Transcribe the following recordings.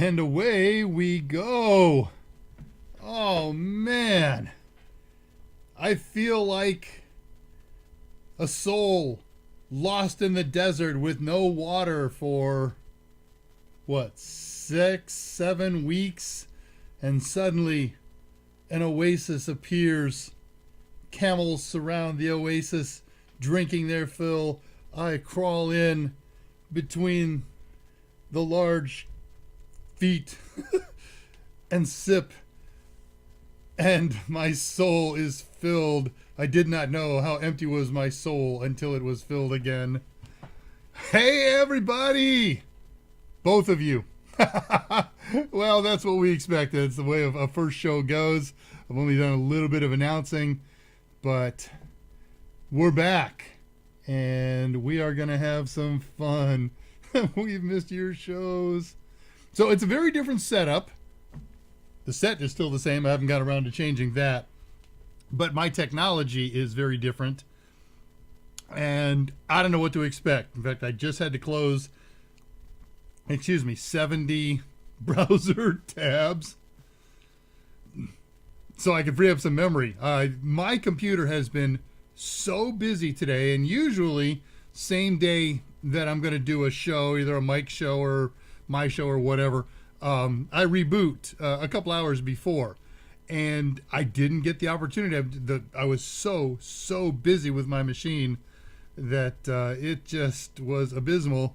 And away we go. Oh man. I feel like a soul lost in the desert with no water for, what, 6, 7 weeks? And suddenly an oasis appears. Camels surround the oasis, drinking their fill. I crawl in between the large feet and sip, and my soul is filled. I did not know how empty was my soul until it was filled again. Hey everybody, both of you. Well, that's what we expected. It's the way a first show goes. I've only done a little bit of announcing, but we're back and we are gonna have some fun. We've missed your shows. So it's a very different setup. The set is still the same. I haven't got around to changing that. But my technology is very different. And I don't know what to expect. In fact, I just had to close, 70 browser tabs so I could free up some memory. My computer has been so busy today, and usually same day that I'm going to do a show, either a mic show or my show or whatever, I reboot a couple hours before, and I didn't get the opportunity. I was so busy with my machine that it just was abysmal,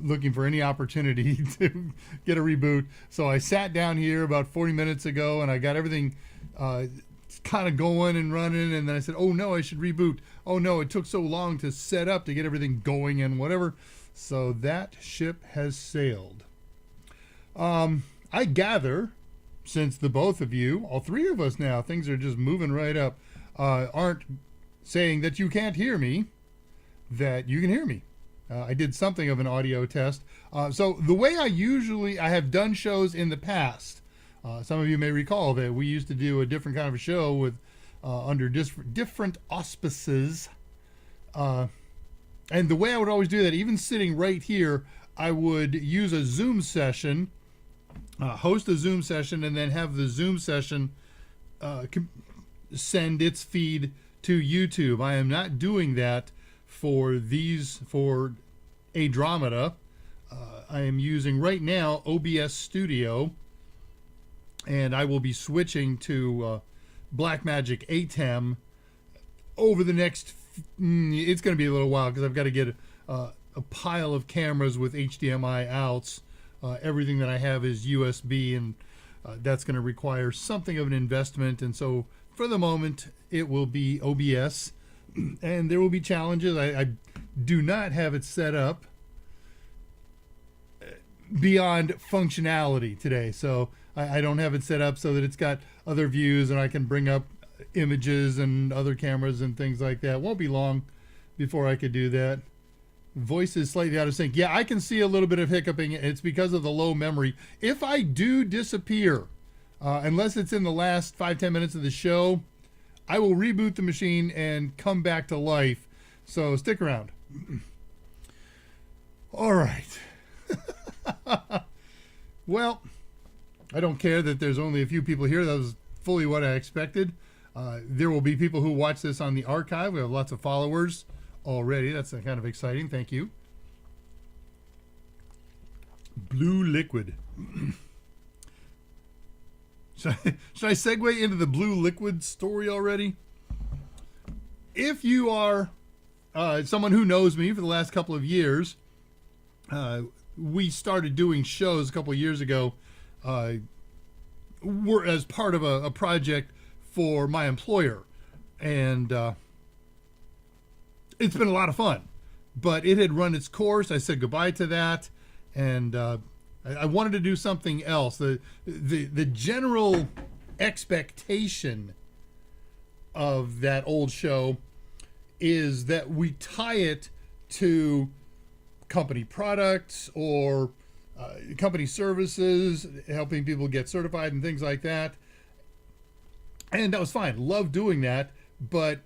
looking for any opportunity to get a reboot. So I sat down here about 40 minutes ago and I got everything kind of going and running, and then I said, oh no, I should reboot. Oh no, it took so long to set up to get everything going and whatever. So that ship has sailed. I gather, since the both of you, all three of us now, things are just moving right up, aren't saying that you can't hear me, that you can hear me. I did something of an audio test. So the way I have done shows in the past, some of you may recall that we used to do a different kind of a show with under different auspices. And the way I would always do that, even sitting right here, I would use a Zoom session, host a Zoom session, and then have the Zoom session send its feed to YouTube. I am not doing that for ADRAMADA. I am using right now OBS Studio, and I will be switching to Blackmagic ATEM over the next, it's going to be a little while because I've got to get a pile of cameras with HDMI outs. Everything that I have is USB, and that's going to require something of an investment. And so for the moment, it will be OBS, and there will be challenges. I do not have it set up beyond functionality today. So I don't have it set up so that it's got other views and I can bring up images and other cameras and things like that. It won't be long before I could do that. Voice is slightly out of sync. Yeah, I can see a little bit of hiccuping. It's because of the low memory. If I do disappear, unless it's in the last 5-10 minutes of the show, I will reboot the machine and come back to life. So stick around. All right. Well, I don't care that there's only a few people here. That was fully what I expected. There will be people who watch this on the archive. We have lots of followers already. That's kind of exciting. Thank you. Blue liquid. Should I segue into the blue liquid story already? If you are someone who knows me for the last couple of years, we started doing shows a couple of years ago. We're as part of a project for my employer, and it's been a lot of fun, but it had run its course. I said goodbye to that, and I wanted to do something else. The general expectation of that old show is that we tie it to company products or company services, helping people get certified and things like that. And that was fine. Loved doing that, but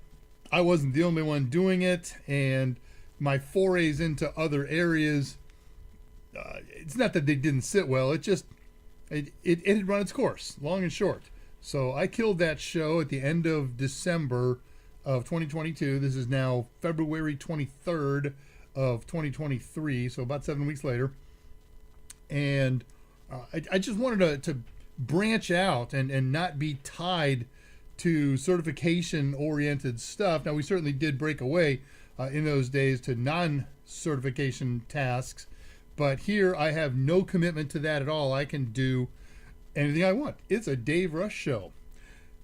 I wasn't the only one doing it, and my forays into other areas it's not that they didn't sit well. It had run its course, long and short. So I killed that show at the end of December of 2022. This is now February 23rd of 2023, so about 7 weeks later. And I just wanted to branch out and not be tied to certification-oriented stuff. Now, we certainly did break away in those days to non-certification tasks, but here I have no commitment to that at all. I can do anything I want. It's a Dave Rush show.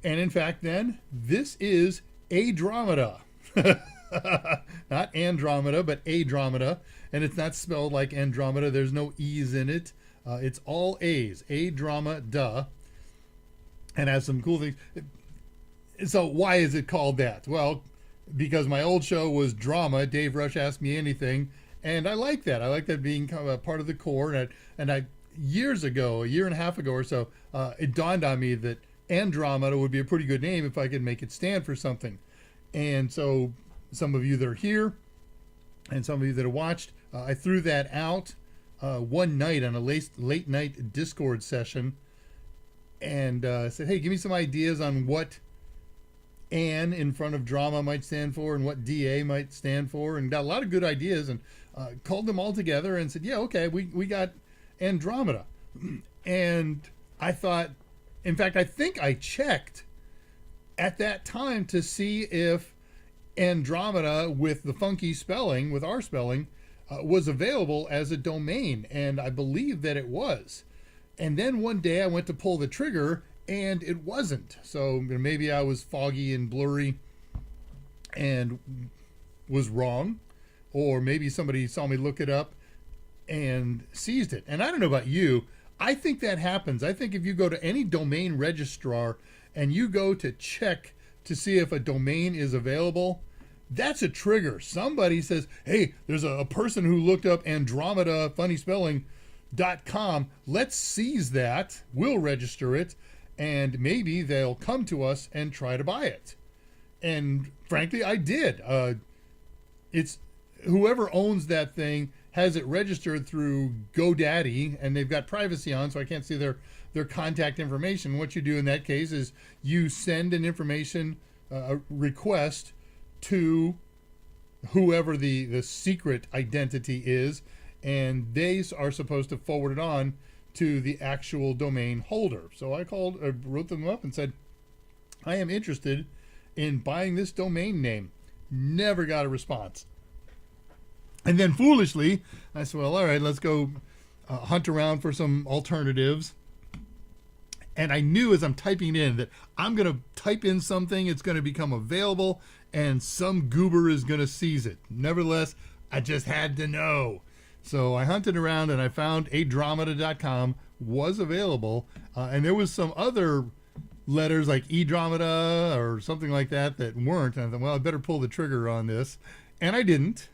And in fact, then, this is ADRAMADA. Not Andromeda, but ADRAMADA. And it's not spelled like Andromeda. There's no E's in it. It's all A's. ADRAMADA. And has some cool things. So why is it called that? Well, because my old show was drama. Dave Rush Ask Me Anything. And I like that. I like that being kind of a part of the core. And I years ago, a year and a half ago or so, it dawned on me that Andromeda would be a pretty good name if I could make it stand for something. And so some of you that are here and some of you that have watched, I threw that out one night on a late night Discord session and said, hey, give me some ideas on what An in front of drama might stand for and what DA might stand for, and got a lot of good ideas, and called them all together and said, yeah, okay, we got Andromeda. And I thought, in fact, I think I checked at that time to see if Andromeda with the funky spelling, with our spelling, was available as a domain, and I believe that it was. And then one day I went to pull the trigger and it wasn't. So maybe I was foggy and blurry and was wrong, or maybe somebody saw me look it up and seized it. And I don't know about you, I think that happens. I think if you go to any domain registrar and you go to check to see if a domain is available, that's a trigger. Somebody says, hey, there's a person who looked up Andromeda funny spelling.com. Let's seize that. We'll register it, and maybe they'll come to us and try to buy it. And frankly, I did. It's whoever owns that thing has it registered through GoDaddy, and they've got privacy on, so I can't see their contact information. What you do in that case is you send an information request to whoever the secret identity is, and they are supposed to forward it on to the actual domain holder. So I wrote them up and said, I am interested in buying this domain name. Never got a response. And then foolishly, I said, well, all right, let's go hunt around for some alternatives. And I knew as I'm typing it in that I'm going to type in something, it's going to become available, and some goober is going to seize it. Nevertheless, I just had to know. So I hunted around and I found ADRAMADA.com was available. And there was some other letters like eDramada or something like that weren't. And I thought, well, I better pull the trigger on this. And I didn't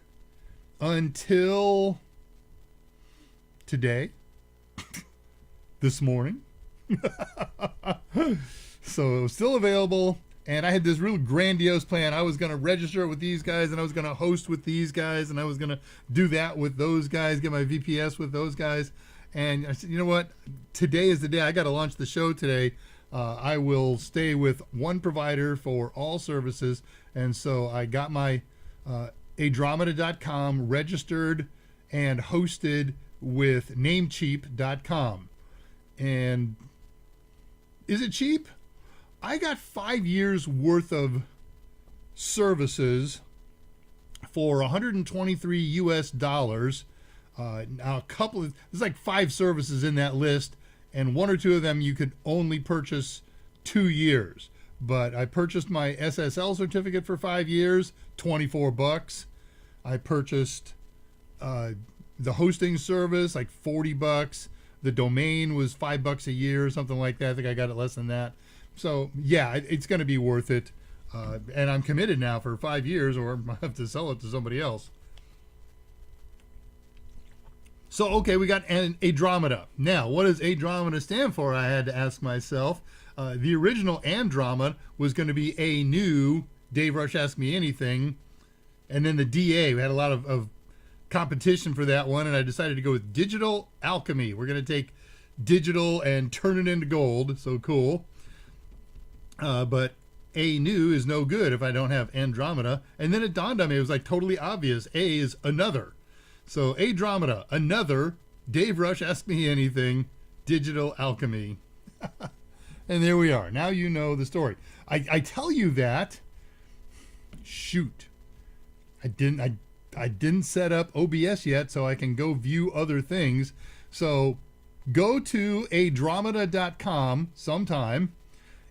until today, this morning. So it was still available, and I had this real grandiose plan. I was going to register with these guys, and I was going to host with these guys, and I was going to do that with those guys, get my VPS with those guys. And I said, you know what? Today is the day. I got to launch the show today. I will stay with one provider for all services, and so I got my ADRAMADA.com registered and hosted with Namecheap.com. And is it cheap? I got 5 years worth of services for $123 US. Now there's like 5 services in that list, and 1 or 2 of them you could only purchase 2 years. But I purchased my SSL certificate for 5 years, $24. I purchased the hosting service, like $40. The domain was $5 a year or something like that. I think I got it less than that. So yeah, it's going to be worth it. And I'm committed now for 5 years, or I have to sell it to somebody else. So, okay, we got ADRAMADA. Now, what does ADRAMADA stand for? I had to ask myself. The original Andromeda was going to be a new Dave Rush Ask Me Anything. And then the DA, we had a lot of competition for that one, and I decided to go with digital alchemy. We're going to take digital and turn it into gold. So cool. But a new is no good if I don't have Andromeda. And then it dawned on me, it was like totally obvious. A is another. So ADRAMADA, another, Dave Rush, Ask Me Anything, digital alchemy. And there we are. Now you know the story. I tell you that, shoot, I didn't set up OBS yet, so I can go view other things. So go to adramada.com sometime,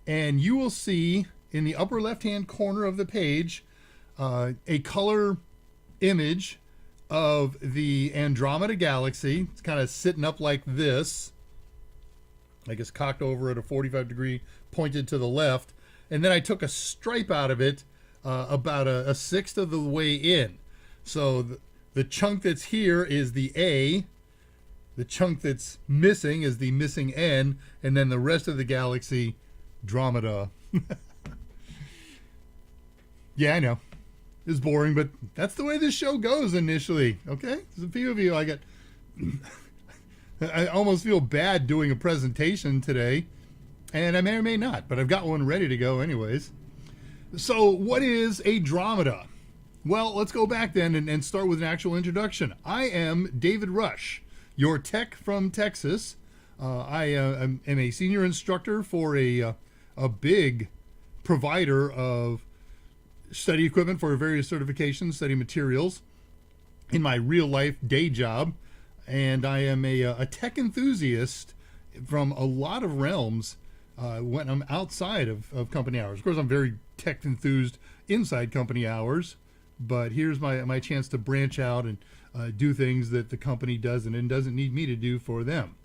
and you will see in the upper left-hand corner of the page a color image of the Andromeda galaxy. It's kind of sitting up like this. I guess cocked over at a 45-degree, pointed to the left. And then I took a stripe out of it about a sixth of the way in. So the chunk that's here is the A. The chunk that's missing is the missing N. And then the rest of the galaxy, Andromeda. Yeah, I know. It's boring, but that's the way this show goes initially. Okay? There's a few of you I almost feel bad doing a presentation today, and I may or may not, but I've got one ready to go anyways. So what is Andromeda? Well, let's go back then and start with an actual introduction. I am David Rush, your tech from Texas. I am a senior instructor for a big provider of study equipment for various certifications, study materials in my real life day job. And I am a tech enthusiast from a lot of realms when I'm outside of company hours. Of course, I'm very tech enthused inside company hours, but here's my chance to branch out and do things that the company doesn't and doesn't need me to do for them.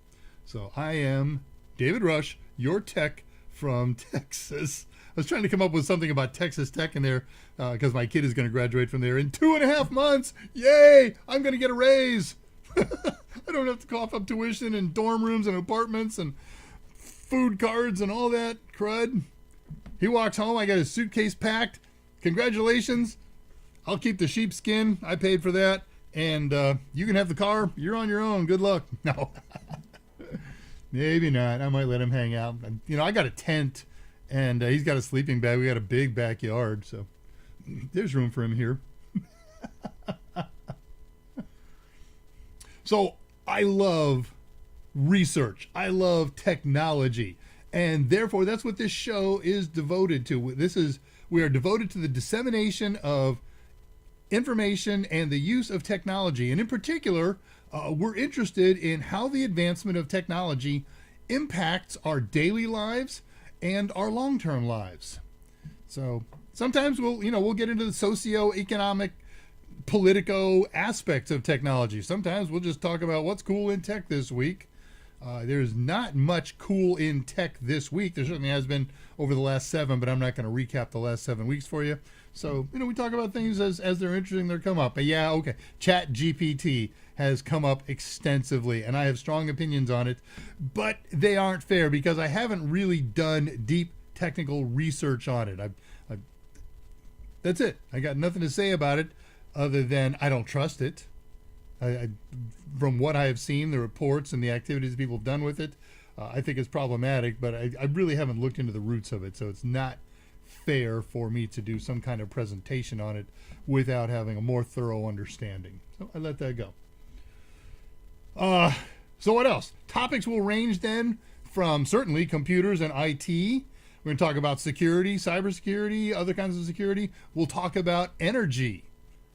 So I am David Rush, your tech from Texas. I was trying to come up with something about Texas Tech in there because my kid is going to graduate from there in 2.5 months. Yay! I'm going to get a raise. I don't have to cough up tuition and dorm rooms and apartments and food cards and all that crud. He walks home. I got his suitcase packed. Congratulations. I'll keep the sheepskin. I paid for that. And you can have the car. You're on your own. Good luck. No. Maybe not. I might let him hang out. I got a tent. And he's got a sleeping bag. We got a big backyard, so there's room for him here. So I love research. I love technology. And therefore, that's what this show is devoted to. We are devoted to the dissemination of information and the use of technology. And in particular, we're interested in how the advancement of technology impacts our daily lives and our long-term lives. So sometimes we'll get into the socio-economic, politico aspects of technology. Sometimes we'll just talk about what's cool in tech this week. There's not much cool in tech this week. There certainly has been over the last 7, but I'm not going to recap the last 7 weeks for you. So, we talk about things as they're interesting, they come up. But yeah, okay. Chat GPT has come up extensively, and I have strong opinions on it, but they aren't fair because I haven't really done deep technical research on it. That's it. I got nothing to say about it other than I don't trust it. From what I have seen, the reports and the activities people have done with it, I think it's problematic, but I really haven't looked into the roots of it, so it's not fair for me to do some kind of presentation on it without having a more thorough understanding. So I let that go. So what else? Topics will range then from certainly computers and IT. We're going to talk about security, cybersecurity, other kinds of security. We'll talk about energy.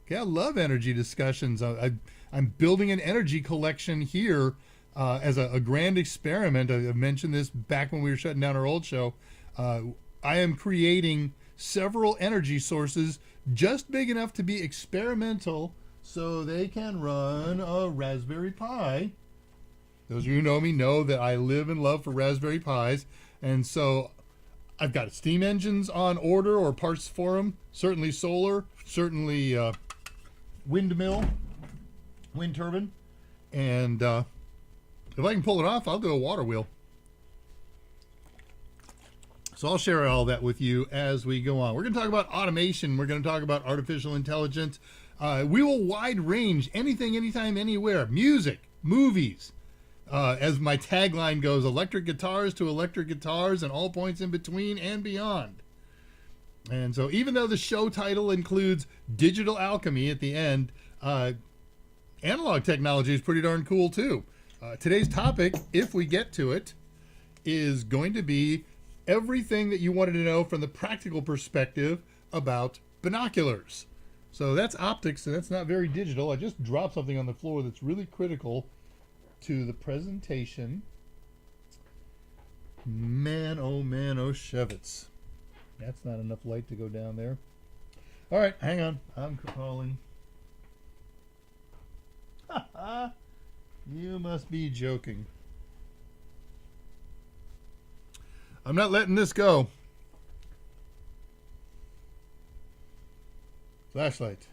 Okay, I love energy discussions. I'm building an energy collection here as a grand experiment. I mentioned this back when we were shutting down our old show. I am creating several energy sources just big enough to be experimental so they can run a Raspberry Pi. Those of you who know me know that I live and love for Raspberry Pis. And so I've got steam engines on order or parts for them. Certainly solar, certainly windmill, wind turbine. And if I can pull it off, I'll do a water wheel. So I'll share all that with you as we go on. We're going to talk about automation. We're going to talk about artificial intelligence. We will wide range anything, anytime, anywhere. Music, movies. As my tagline goes, electric guitars to electric guitars and all points in between and beyond. And so even though the show title includes digital alchemy at the end, analog technology is pretty darn cool too. Today's topic, if we get to it, is going to be everything that you wanted to know from the practical perspective about binoculars. So that's optics, and that's not very digital. I just dropped something on the floor that's really critical to the presentation. Man, oh Shevitz. That's not enough light to go down there. All right, hang on. I'm calling. You must be joking. I'm not letting this go. Flashlight.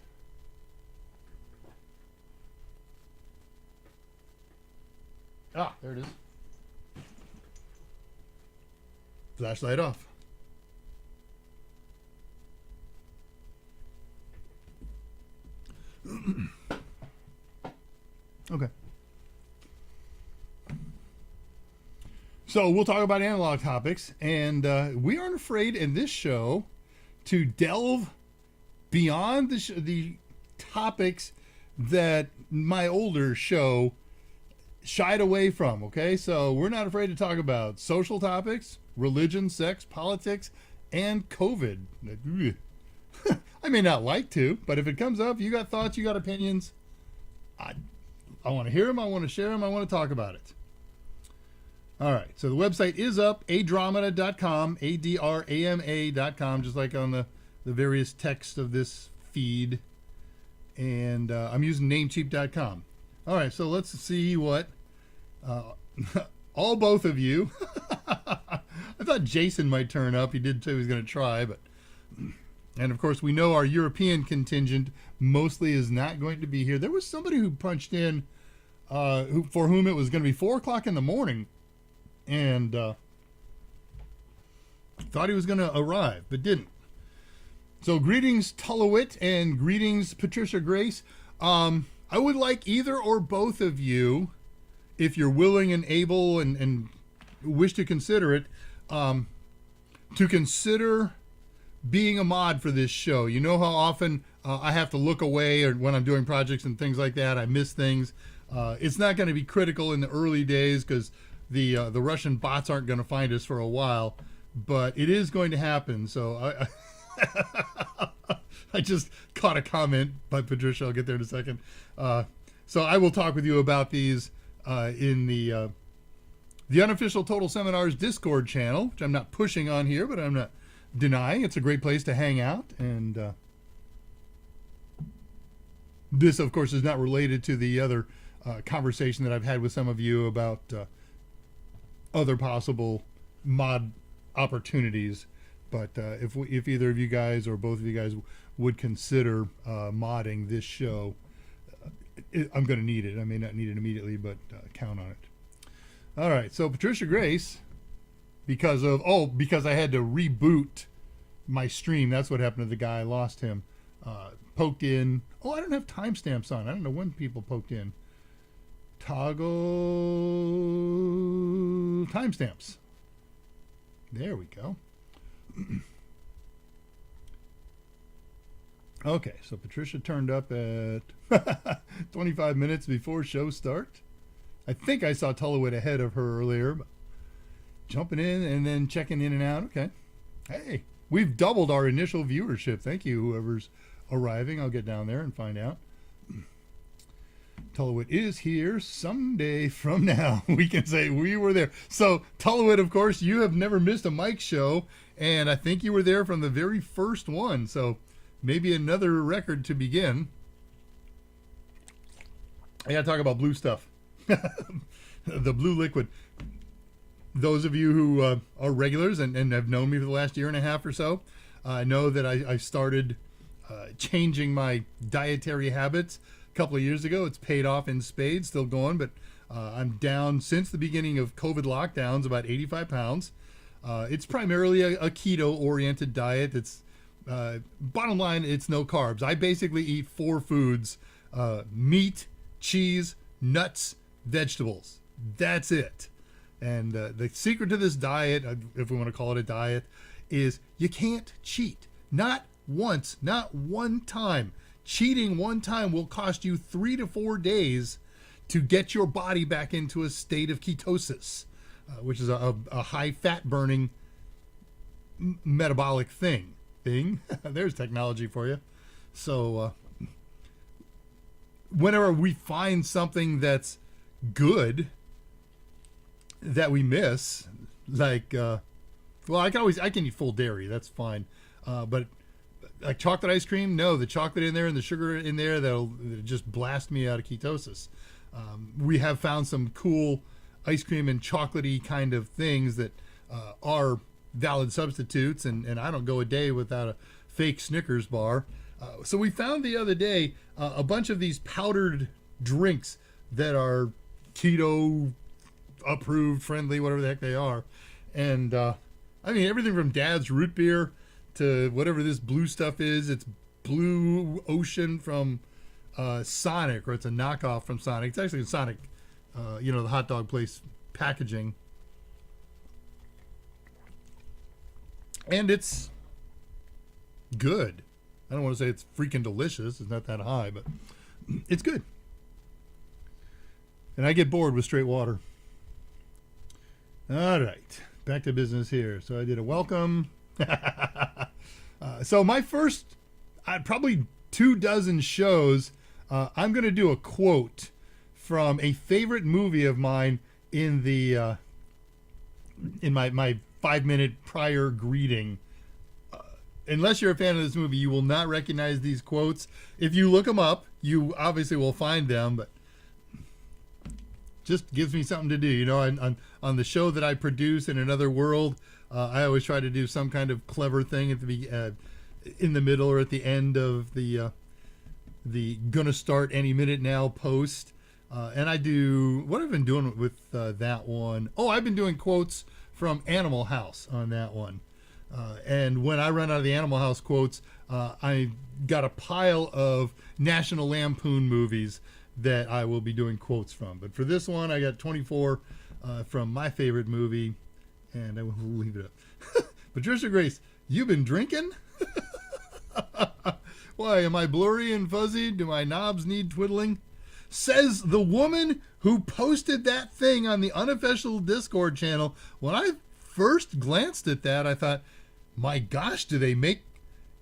Ah, there it is. Flashlight off. Okay. So we'll talk about analog topics, and we aren't afraid in this show to delve beyond the topics that my older show shied away from. Okay, so we're not afraid to talk about social topics, religion, sex, politics, and COVID. I may not like to, but if it comes up, you got thoughts, you got opinions, I want to hear them, I want to share them, I want to talk about it. All right, so the website is up, ADRAMADA.com, ADRAMA.com, just like on the various text of this feed. And I'm using Namecheap.com. All right, so let's see what both of you. I thought Jason might turn up. He did say he was going to try, but. And of course, we know our European contingent mostly is not going to be here. There was somebody who punched in for whom it was going to be 4 o'clock in the morning and thought he was going to arrive, but didn't. So greetings, Tullowit, and greetings, Patricia Grace. I would like either or both of you, if you're willing and able and wish to consider it, to consider being a mod for this show. You know how often I have to look away, or when I'm doing projects and things like that, I miss things. It's not going to be critical in the early days because the Russian bots aren't going to find us for a while, but it is going to happen. So I just caught a comment by Patricia. I'll get there in a second. So I will talk with you about these in the unofficial Total Seminars Discord channel, which I'm not pushing on here, but I'm not denying. It's a great place to hang out, and this, of course, is not related to the other conversation that I've had with some of you about other possible mod opportunities. But if either of you guys or both of you guys would consider modding this show, I'm going to need it. I may not need it immediately, but count on it. All right, so Patricia Grace, because I had to reboot my stream. That's what happened to the guy. I lost him. Poked in. Oh, I don't have timestamps on. I don't know when people poked in. Toggle timestamps. There we go. Okay, so Patricia turned up at 25 minutes before show start. I think I saw Tullowit ahead of her earlier, but jumping in and then checking in and out. Okay. Hey, we've doubled our initial viewership. Thank you, whoever's arriving. I'll get down there and find out. Tullowit is here someday from now. We can say we were there. So, Tullowit, of course, you have never missed a Mike show, and I think you were there from the very first one. So, maybe another record to begin. I got to talk about blue stuff. The blue liquid. Those of you who are regulars and have known me for the last year and a half or so, know that I started changing my dietary habits a couple of years ago. It's paid off in spades, still going, but I'm down since the beginning of COVID lockdowns about 85 pounds. It's primarily a keto-oriented diet that's Bottom line, it's no carbs. I basically eat 4 foods: meat, cheese, nuts, vegetables. That's it. And the secret to this diet, if we want to call it a diet, is you can't cheat. Not once, not one time. Cheating one time will cost you 3 to 4 days to get your body back into a state of ketosis, which is a high fat burning metabolic thing. There's technology for you. So whenever we find something that's good that we miss, like well, I can eat full dairy, that's fine, but like chocolate ice cream, no, the chocolate in there and the sugar in there, that'll just blast me out of ketosis. We have found some cool ice cream and chocolatey kind of things that are valid substitutes, and I don't go a day without a fake Snickers bar. So we found the other day a bunch of these powdered drinks that are keto approved, friendly, whatever the heck they are. And I mean, everything from Dad's root beer to whatever this blue stuff is. It's Blue Ocean from Sonic, or it's a knockoff from Sonic. It's actually Sonic, the hot dog place packaging. And it's good. I don't want to say it's freaking delicious. It's not that high, but it's good. And I get bored with straight water. All right. Back to business here. So I did a welcome. So my first, probably 24 shows, I'm going to do a quote from a favorite movie of mine in the in my 5-minute prior greeting. Unless you're a fan of this movie, you will not recognize these quotes. If you look them up, you obviously will find them, but just gives me something to do. On the show that I produce in Another World, I always try to do some kind of clever thing at the in the middle or at the end of the gonna start any minute now post. And I do, what have I been doing with that one? Oh, I've been doing quotes from Animal House on that one. And when I run out of the Animal House quotes, I got a pile of National Lampoon movies that I will be doing quotes from. But for this one, I got 24 from my favorite movie, and I will leave it up. Patricia Grace, you been drinking? Why, am I blurry and fuzzy? Do my knobs need twiddling? Says the woman who posted that thing on the unofficial Discord channel. When I first glanced at that, I thought, my gosh, do they make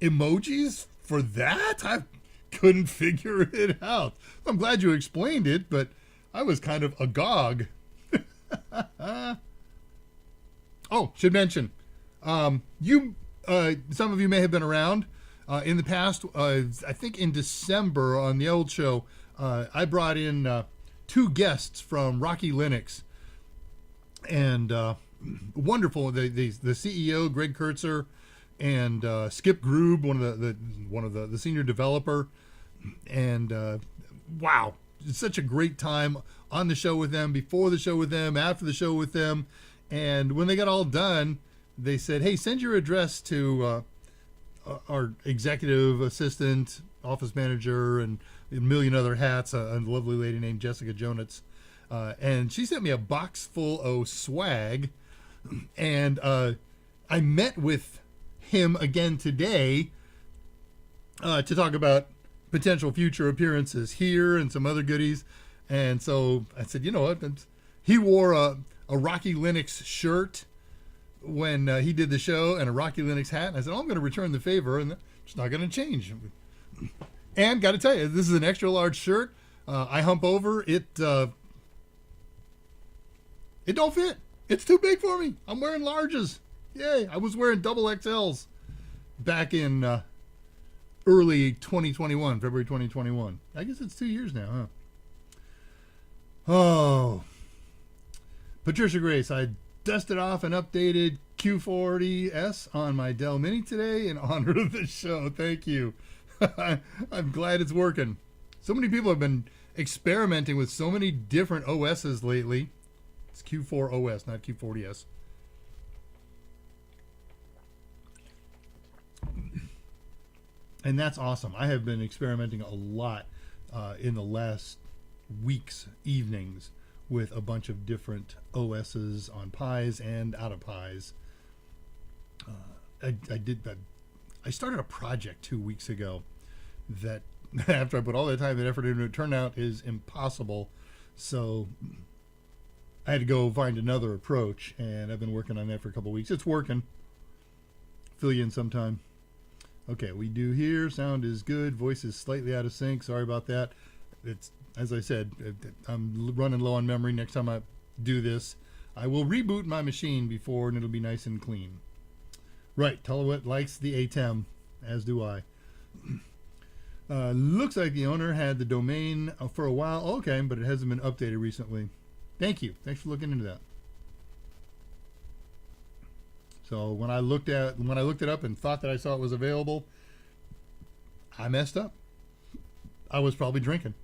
emojis for that? I couldn't figure it out. I'm glad you explained it, but I was kind of agog. Oh, should mention, some of you may have been around in the past. I think in December on the old show, I brought in 2 guests from Rocky Linux, and wonderful. The CEO, Greg Kurtzer, and Skip Grube, one of the senior developer, and wow, it's such a great time on the show with them, before the show with them, after the show with them. And when they got all done, they said, hey, send your address to our executive assistant, office manager, and a million other hats, a lovely lady named Jessica Jonitz. And she sent me a box full of swag. And I met with him again today to talk about potential future appearances here and some other goodies. And so I said, you know what? He wore a Rocky Linux shirt when he did the show, and a Rocky Linux hat. And I said, I'm going to return the favor, and it's not going to change. And got to tell you, this is an extra large shirt. I hump over it. It don't fit. It's too big for me. I'm wearing larges. Yay. I was wearing double XLs back in early 2021, February 2021. I guess it's 2 years now, huh? Oh. Patricia Grace, I dusted off an updated Q40S on my Dell Mini today in honor of the show. Thank you. I'm glad it's working. So many people have been experimenting with so many different OSs lately. It's Q4 OS, not Q40S. And that's awesome. I have been experimenting a lot in the last week's evenings with a bunch of different OSs on Pis and out of Pis. I started a project 2 weeks ago that after I put all that time and effort into it, turned out is impossible. So I had to go find another approach, and I've been working on that for a couple of weeks. It's working. Fill you in sometime. Okay, we do here. Sound is good. Voice is slightly out of sync. Sorry about that. It's, as I said, I'm running low on memory. Next time I do this, I will reboot my machine before, and it'll be nice and clean. Right, Tullowit likes the ATEM, as do I. Looks like the owner had the domain for a while. Okay, but it hasn't been updated recently. Thank you. Thanks for looking into that. So when I looked it up and thought that I saw it was available, I messed up. I was probably drinking.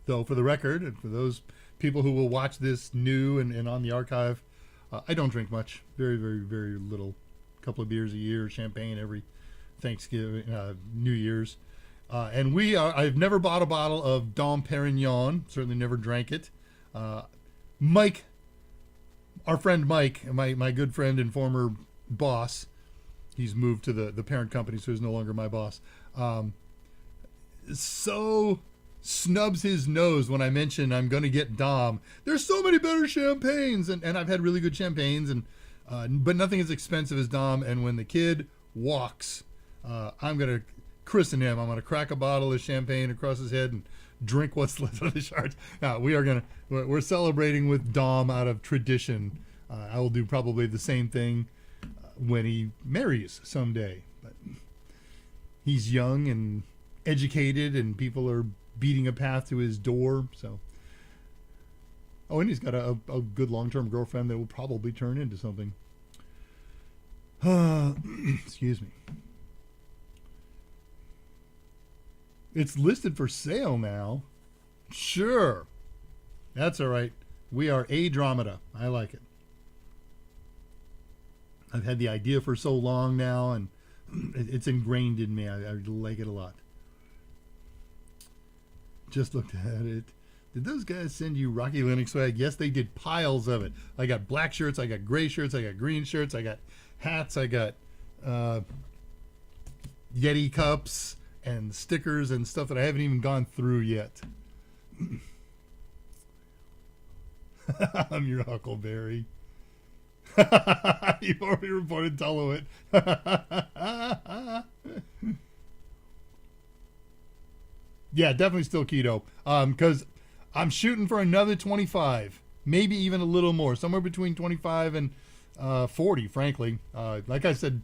Though for the record, and for those people who will watch this new and on the archive, I don't drink much. Very, very, very little. A couple of beers a year, champagne every Thanksgiving, New Year's. And I've never bought a bottle of Dom Perignon. Certainly never drank it. Mike, our friend Mike, my good friend and former boss, he's moved to the parent company, so he's no longer my boss, so snubs his nose when I mention I'm going to get Dom. There's so many better champagnes, and I've had really good champagnes, but nothing as expensive as Dom. And when the kid walks, I'm going to christen him. I'm going to crack a bottle of champagne across his head and drink what's left of the shards. Now, we're celebrating with Dom out of tradition. I will do probably the same thing when he marries someday. But he's young and educated, and people are beating a path to his door. So, and he's got a good long-term girlfriend that will probably turn into something. Excuse me. It's listed for sale now. Sure. That's all right. We are ADRAMADA. I like it. I've had the idea for so long now, and it's ingrained in me. I like it a lot. Just looked at it. Did those guys send you Rocky Linux swag? Yes, they did. Piles of it. I got black shirts. I got gray shirts. I got green shirts. I got hats. I got Yeti cups and stickers and stuff that I haven't even gone through yet. I'm your Huckleberry. You've already reported Tullowit. Yeah, definitely still keto. Because I'm shooting for another 25, maybe even a little more, somewhere between 25 and 40, frankly. Like I said,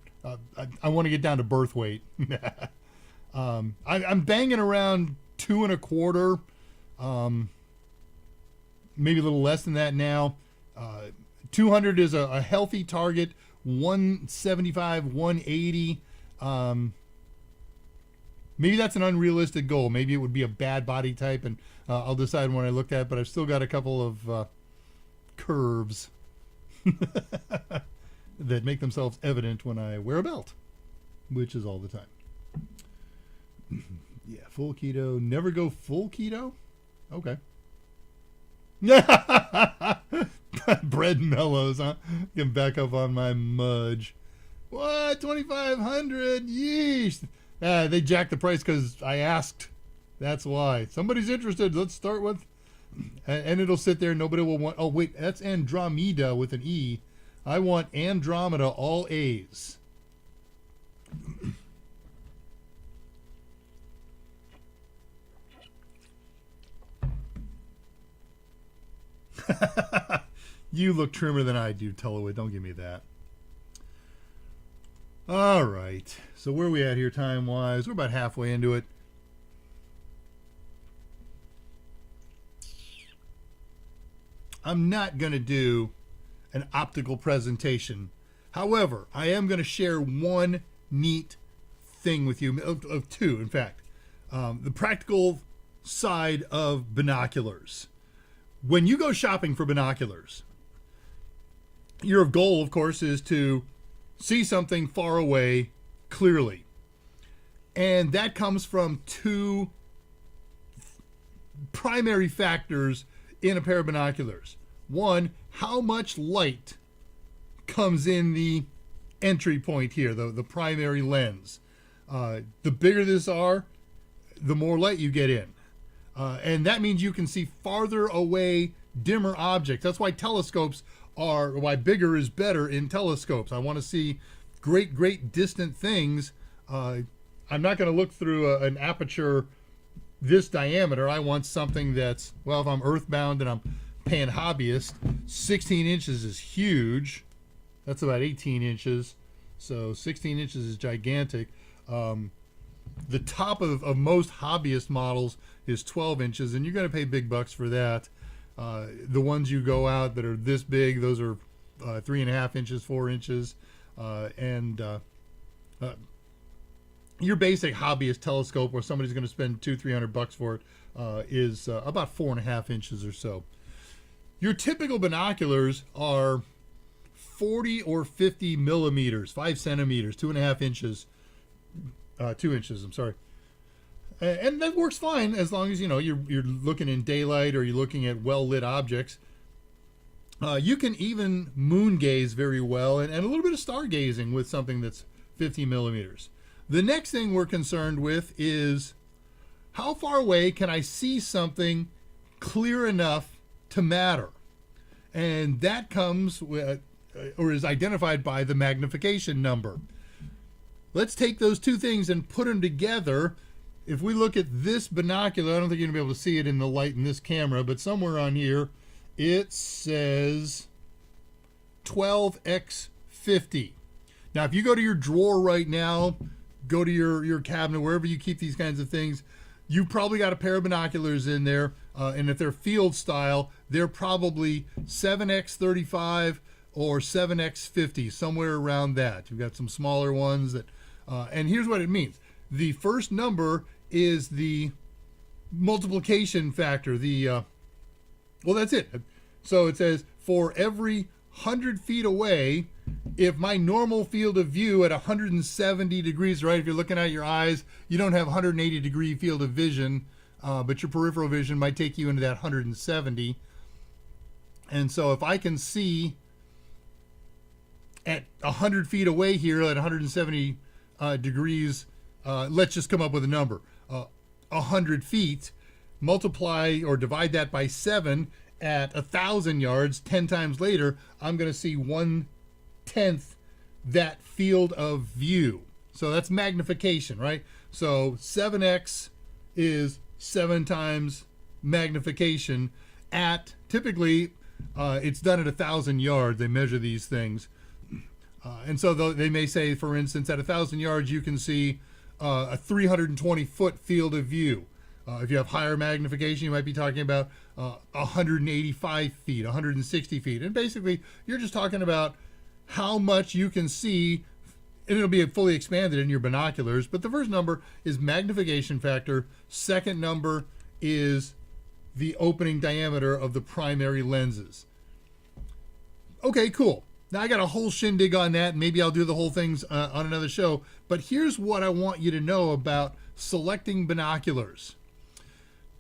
I want to get down to birth weight. I'm banging around 2.25, maybe a little less than that now. 200 is a healthy target. 175, 180. Maybe that's an unrealistic goal. Maybe it would be a bad body type, and I'll decide when I look at it. But I've still got a couple of curves that make themselves evident when I wear a belt, which is all the time. Yeah, full keto. Never go full keto? Okay. Bread mellows, huh? Get back up on my mudge. What? 2,500? Yeesh. They jacked the price because I asked. That's why. Somebody's interested. Let's start with... And it'll sit there. Nobody will want... Oh, wait. That's Andromeda with an E. I want Andromeda, all A's. You look trimmer than I do, Tullowit. Don't give me that. All right. So where are we at here time-wise? We're about halfway into it. I'm not going to do an optical presentation. However, I am going to share one neat thing with you, of two, in fact. The practical side of binoculars. When you go shopping for binoculars, your goal, of course, is to see something far away clearly. And that comes from two primary factors in a pair of binoculars. One, how much light comes in the entry point here, the primary lens. The bigger this are, the more light you get in. And that means you can see farther away, dimmer objects. That's why why bigger is better in telescopes. I want to see great distant things. I'm not going to look through an aperture this diameter. I want something that's, well, if I'm earthbound and I'm paying hobbyist, 16 inches is huge. That's about 18 inches. So 16 inches is gigantic. The top of most hobbyist models is 12 inches, and you're going to pay big bucks for that. The ones you go out that are this big, those are 3.5 inches, 4 inches. Your basic hobbyist telescope, where somebody's going to spend $200-300 for it, is about 4.5 inches or so. Your typical binoculars are 40 or 50 millimeters, 5 centimeters, 2.5 inches, 2 inches, I'm sorry. And that works fine as long as, you're looking in daylight or you're looking at well-lit objects. You can even moon gaze very well and a little bit of stargazing with something that's 50 millimeters. The next thing we're concerned with is how far away can I see something clear enough to matter? And that comes with, or is identified by the magnification number. Let's take those two things and put them together. If we look at this binocular, I don't think you're going to be able to see it in the light in this camera, but somewhere on here, it says 12x50. Now, if you go to your drawer right now, go to your cabinet, wherever you keep these kinds of things, you probably got a pair of binoculars in there. And if they're field style, they're probably 7x35 or 7x50, somewhere around that. You've got some smaller ones that, and here's what it means. The first number is the multiplication factor. Well, that's it. So it says for every 100 feet away, if my normal field of view at 170 degrees, right? If you're looking at your eyes, you don't have 180 degree field of vision, but your peripheral vision might take you into that 170. And so if I can see at 100 feet away here at 170 degrees, let's just come up with a number. 100 feet, multiply or divide that by 7 at 1,000 yards, 10 times later, I'm going to see 1/10 that field of view. So that's magnification, right? So 7x is 7 times magnification at, typically, it's done at 1,000 yards. They measure these things. And so they may say, for instance, at 1,000 yards, you can see a 320-foot field of view. If you have higher magnification, you might be talking about 185 feet, 160 feet. And basically, you're just talking about how much you can see, and it'll be fully expanded in your binoculars. But the first number is magnification factor. Second number is the opening diameter of the primary lenses. Okay, cool. Now, I got a whole shindig on that, and maybe I'll do the whole things on another show. But here's what I want you to know about selecting binoculars.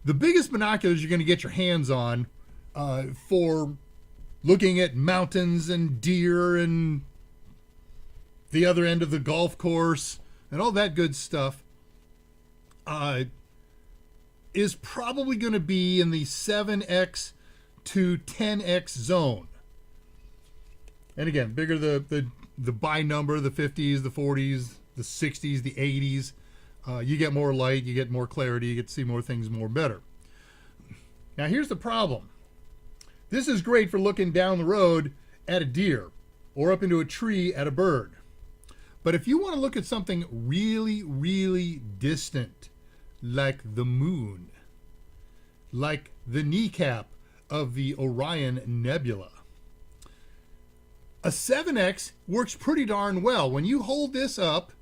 The biggest binoculars you're going to get your hands on for looking at mountains and deer and the other end of the golf course and all that good stuff is probably going to be in the 7x to 10x zone. And again, bigger the by number, the 50s, the 40s, the 60s, the 80s, you get more light, you get more clarity, you get to see more things more better. Now here's the problem. This is great for looking down the road at a deer or up into a tree at a bird. But if you want to look at something really, really distant, like the moon, like the kneecap of the Orion Nebula, a 7x works pretty darn well. When you hold this up,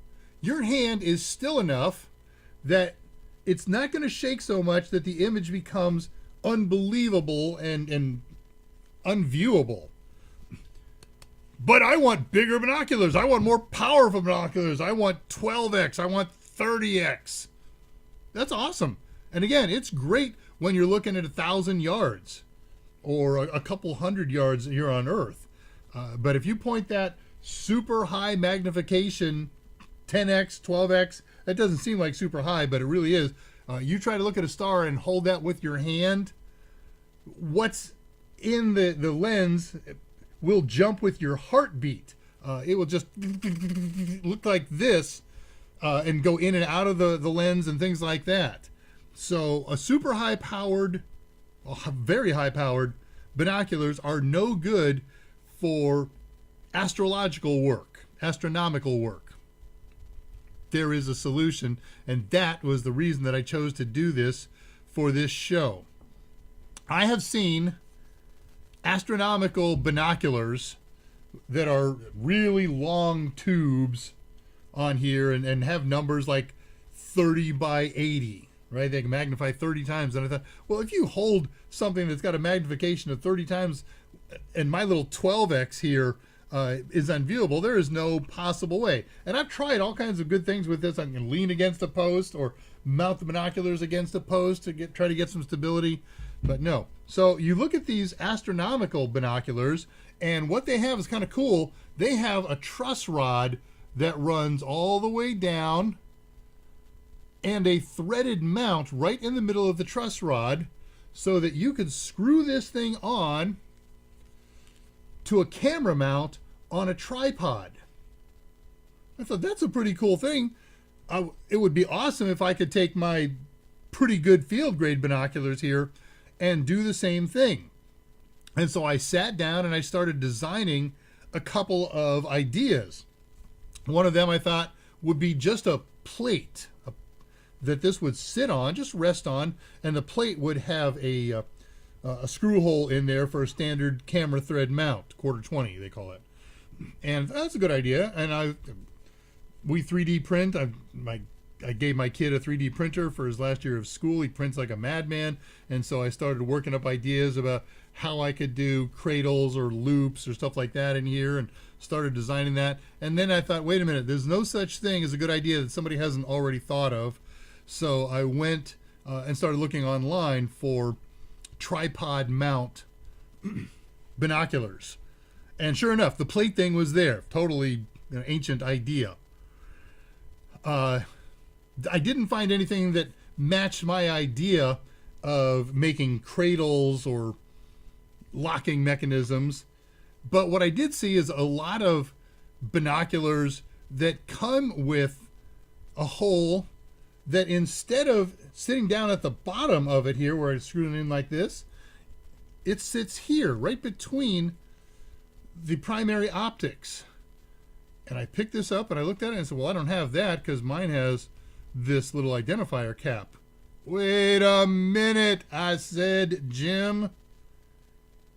your hand is still enough that it's not going to shake so much that the image becomes unbelievable and unviewable. But I want bigger binoculars. I want more powerful binoculars. I want 12x. I want 30x. That's awesome. And again, it's great when you're looking at 1,000 yards or a couple hundred yards here on Earth. But if you point that super high magnification, 10x, 12x, that doesn't seem like super high, but it really is. You try to look at a star and hold that with your hand, what's in the lens will jump with your heartbeat. It will just look like this and go in and out of the lens and things like that. So a super high powered, very high powered binoculars are no good for astrological work, astronomical work. There is a solution, and that was the reason that I chose to do this for this show. I have seen astronomical binoculars that are really long tubes on here and have numbers like 30 by 80, right? They can magnify 30 times. And I thought, well, if you hold something that's got a magnification of 30 times and my little 12x here is unviewable, there is no possible way. And I've tried all kinds of good things with this. I can lean against a post or mount the binoculars against a post to try to get some stability, but no. So you look at these astronomical binoculars, and what they have is kind of cool. They have a truss rod that runs all the way down and a threaded mount right in the middle of the truss rod so that you could screw this thing on to a camera mount on a tripod. I thought that's a pretty cool thing. It would be awesome if I could take my pretty good field grade binoculars here and do the same thing. And so I sat down and I started designing a couple of ideas. One of them I thought would be just a plate that this would sit on, just rest on, and the plate would have a screw hole in there for a standard camera thread mount, 1/4-20 they call it. And that's a good idea. And we 3D print. I gave my kid a 3D printer for his last year of school. He prints like a madman. And so I started working up ideas about how I could do cradles or loops or stuff like that in here and started designing that. And then I thought, wait a minute, there's no such thing as a good idea that somebody hasn't already thought of. So I went and started looking online for tripod mount binoculars. And sure enough, the plate thing was there. Totally ancient idea. I didn't find anything that matched my idea of making cradles or locking mechanisms. But what I did see is a lot of binoculars that come with a hole that instead of sitting down at the bottom of it here where it's screwed in like this, it sits here right between the primary optics. And I picked this up and I looked at it and said, well, I don't have that because mine has this little identifier cap. Wait a minute, I said, Jim.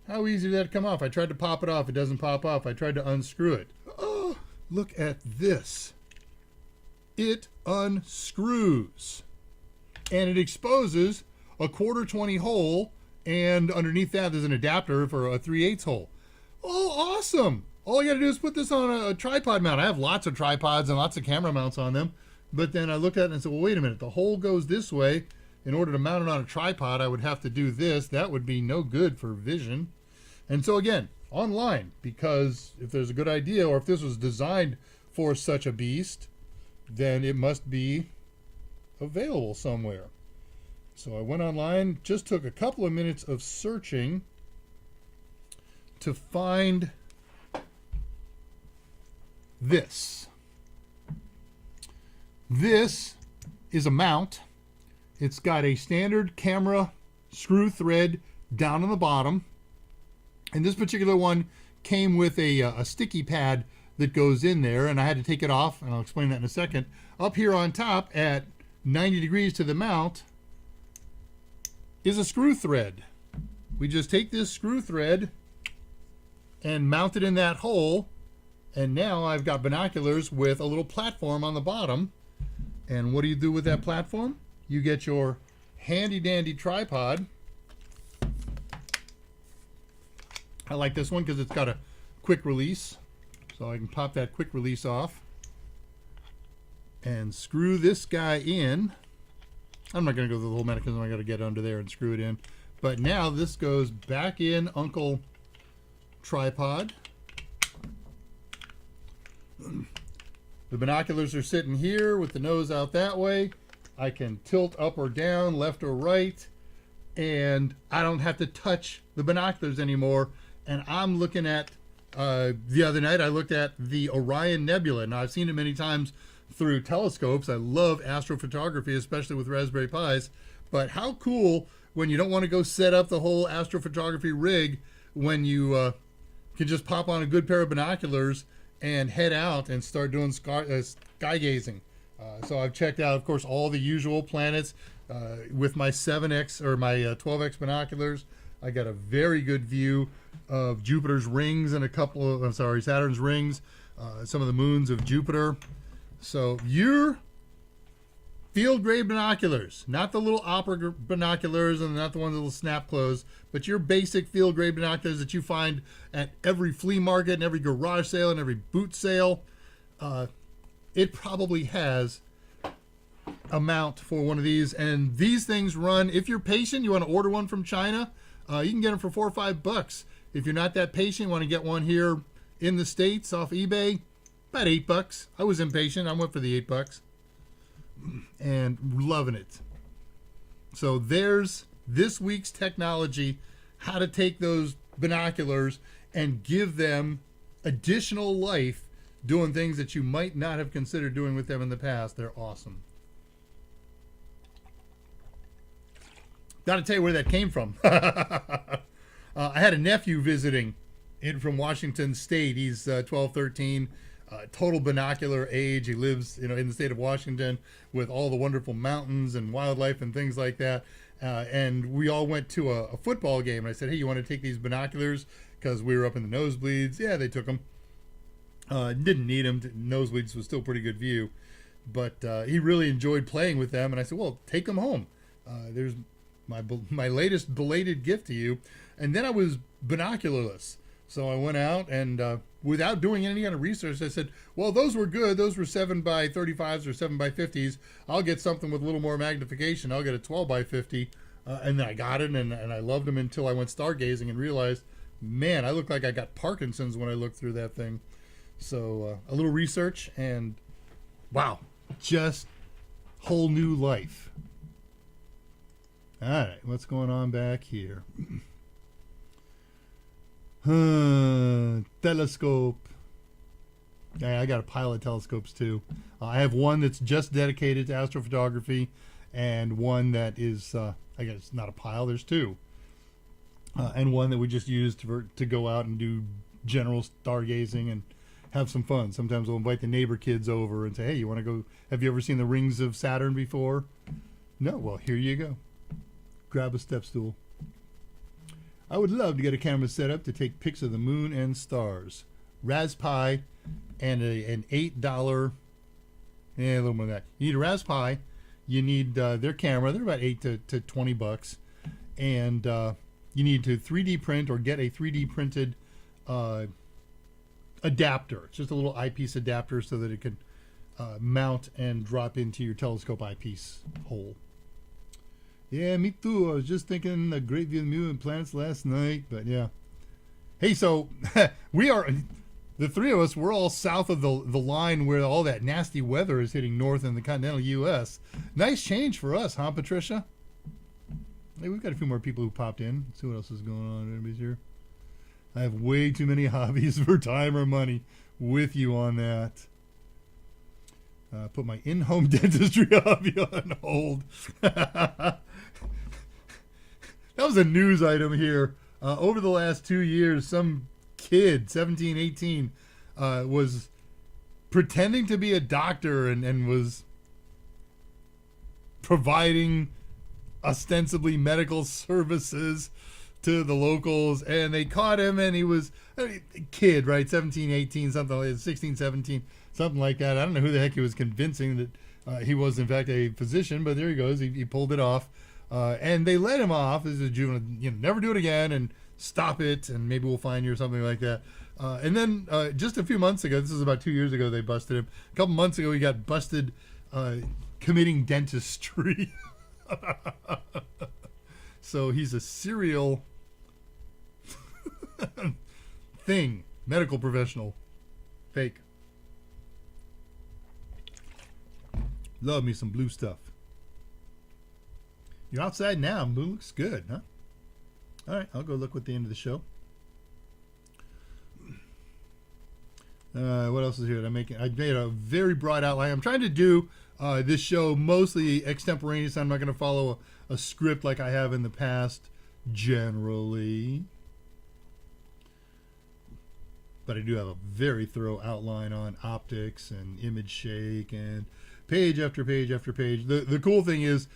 How easy did that come off? I tried to pop it off. It doesn't pop off. I tried to unscrew it. Oh, look at this. It unscrews. And it exposes a 1/4-20 hole, and underneath that there's an adapter for a 3/8 hole. Oh, awesome. All I got to do is put this on a tripod mount. I have lots of tripods and lots of camera mounts on them. But then I looked at it and said, well, wait a minute. The hole goes this way. In order to mount it on a tripod, I would have to do this. That would be no good for vision. And so again, online, because if there's a good idea or if this was designed for such a beast, then it must be available somewhere. So I went online, just took a couple of minutes of searching to find this. This is a mount. It's got a standard camera screw thread down on the bottom. And this particular one came with a sticky pad that goes in there, and I had to take it off, and I'll explain that in a second. Up here on top at 90 degrees to the mount is a screw thread. We just take this screw thread and mount it in that hole, and now I've got binoculars with a little platform on the bottom. And what do you do with that platform? You get your handy dandy tripod. I like this one because it's got a quick release. So I can pop that quick release off and screw this guy in. I'm not going to go through the whole mechanism. I got to get under there and screw it in. But now this goes back in Uncle Tripod. The binoculars are sitting here with the nose out that way. I can tilt up or down, left or right, and I don't have to touch the binoculars anymore. And I'm looking at, the other night I looked at the Orion Nebula. Now I've seen it many times through telescopes. I love astrophotography, especially with Raspberry Pis. But how cool when you don't want to go set up the whole astrophotography rig, when you can just pop on a good pair of binoculars and head out and start doing sky gazing. So I've checked out, of course, all the usual planets with my 7X or my 12X binoculars. I got a very good view of Jupiter's rings and Saturn's rings, some of the moons of Jupiter. So your field grade binoculars, not the little opera binoculars and not the ones that will snap close, but your basic field grade binoculars that you find at every flea market and every garage sale and every boot sale. It probably has a mount for one of these, and these things run, if you're patient, you want to order one from China, you can get them for $4 or $5. If you're not that patient, you want to get one here in the States off eBay, about $8. I was impatient. I went for the $8 and loving it. So there's this week's technology, how to take those binoculars and give them additional life, doing things that you might not have considered doing with them in the past. They're awesome. Got to tell you where that came from. I had a nephew visiting in from Washington State. He's 12, 13, total binocular age. He lives, in the state of Washington with all the wonderful mountains and wildlife and things like that. And we all went to a football game. And I said, hey, you want to take these binoculars? Because we were up in the nosebleeds. Yeah, they took them. Didn't need them. Nosebleeds was still pretty good view. But he really enjoyed playing with them. And I said, well, take them home. There's my latest belated gift to you. And then I was binocularless. So I went out and without doing any kind of research, I said, well, those were good. Those were 7x35s or 7x50s. I'll get something with a little more magnification. I'll get a 12x50. And then I got it, and I loved them until I went stargazing and realized, man, I look like I got Parkinson's when I looked through that thing. So a little research, and wow, just whole new life. All right, what's going on back here? Telescope. Yeah, I got a pile of telescopes too. I have one that's just dedicated to astrophotography, and one that is, I guess, not a pile. There's two, and one that we just use to go out and do general stargazing and have some fun. Sometimes we'll invite the neighbor kids over and say, hey, you want to go? Have you ever seen the rings of Saturn before? No? Well, here you go. Grab a step stool. I would love to get a camera set up to take pics of the moon and stars. Raspberry and an $8, a little more than that. You need a Raspberry. You need their camera. They're about $8 to $20. And you need to 3D print or get a 3D printed adapter. It's just a little eyepiece adapter so that it can mount and drop into your telescope eyepiece hole. Yeah, me too. I was just thinking a great view of the moon and planets last night, but yeah. Hey, so we are, the three of us, we're all south of the line where all that nasty weather is hitting north in the continental U.S. Nice change for us, huh, Patricia? Hey, we've got a few more people who popped in. Let's see what else is going on. Anybody's here? I have way too many hobbies for time or money. With you on that. Put my in-home dentistry hobby on hold. That was a news item here. Over the last 2 years, some kid, 17, 18, was pretending to be a doctor and was providing ostensibly medical services to the locals, and they caught him, and he was a kid, right? 17, 18, something like that, 16, 17, something like that. I don't know who the heck he was convincing that he was in fact a physician, but there he goes. He pulled it off. And they let him off as a juvenile, never do it again, and stop it, and maybe we'll find you or something like that. And then just a few months ago, this is about 2 years ago, they busted him. A couple months ago, he got busted committing dentistry. So he's a serial thing, medical professional. Fake. Love me some blue stuff. You're outside now. Blue looks good, huh? All right, I'll go look at the end of the show. What else is here? I made a very broad outline. I'm trying to do this show mostly extemporaneous. I'm not going to follow a script like I have in the past, generally. But I do have a very thorough outline on optics and image shake and page after page after page. The cool thing is,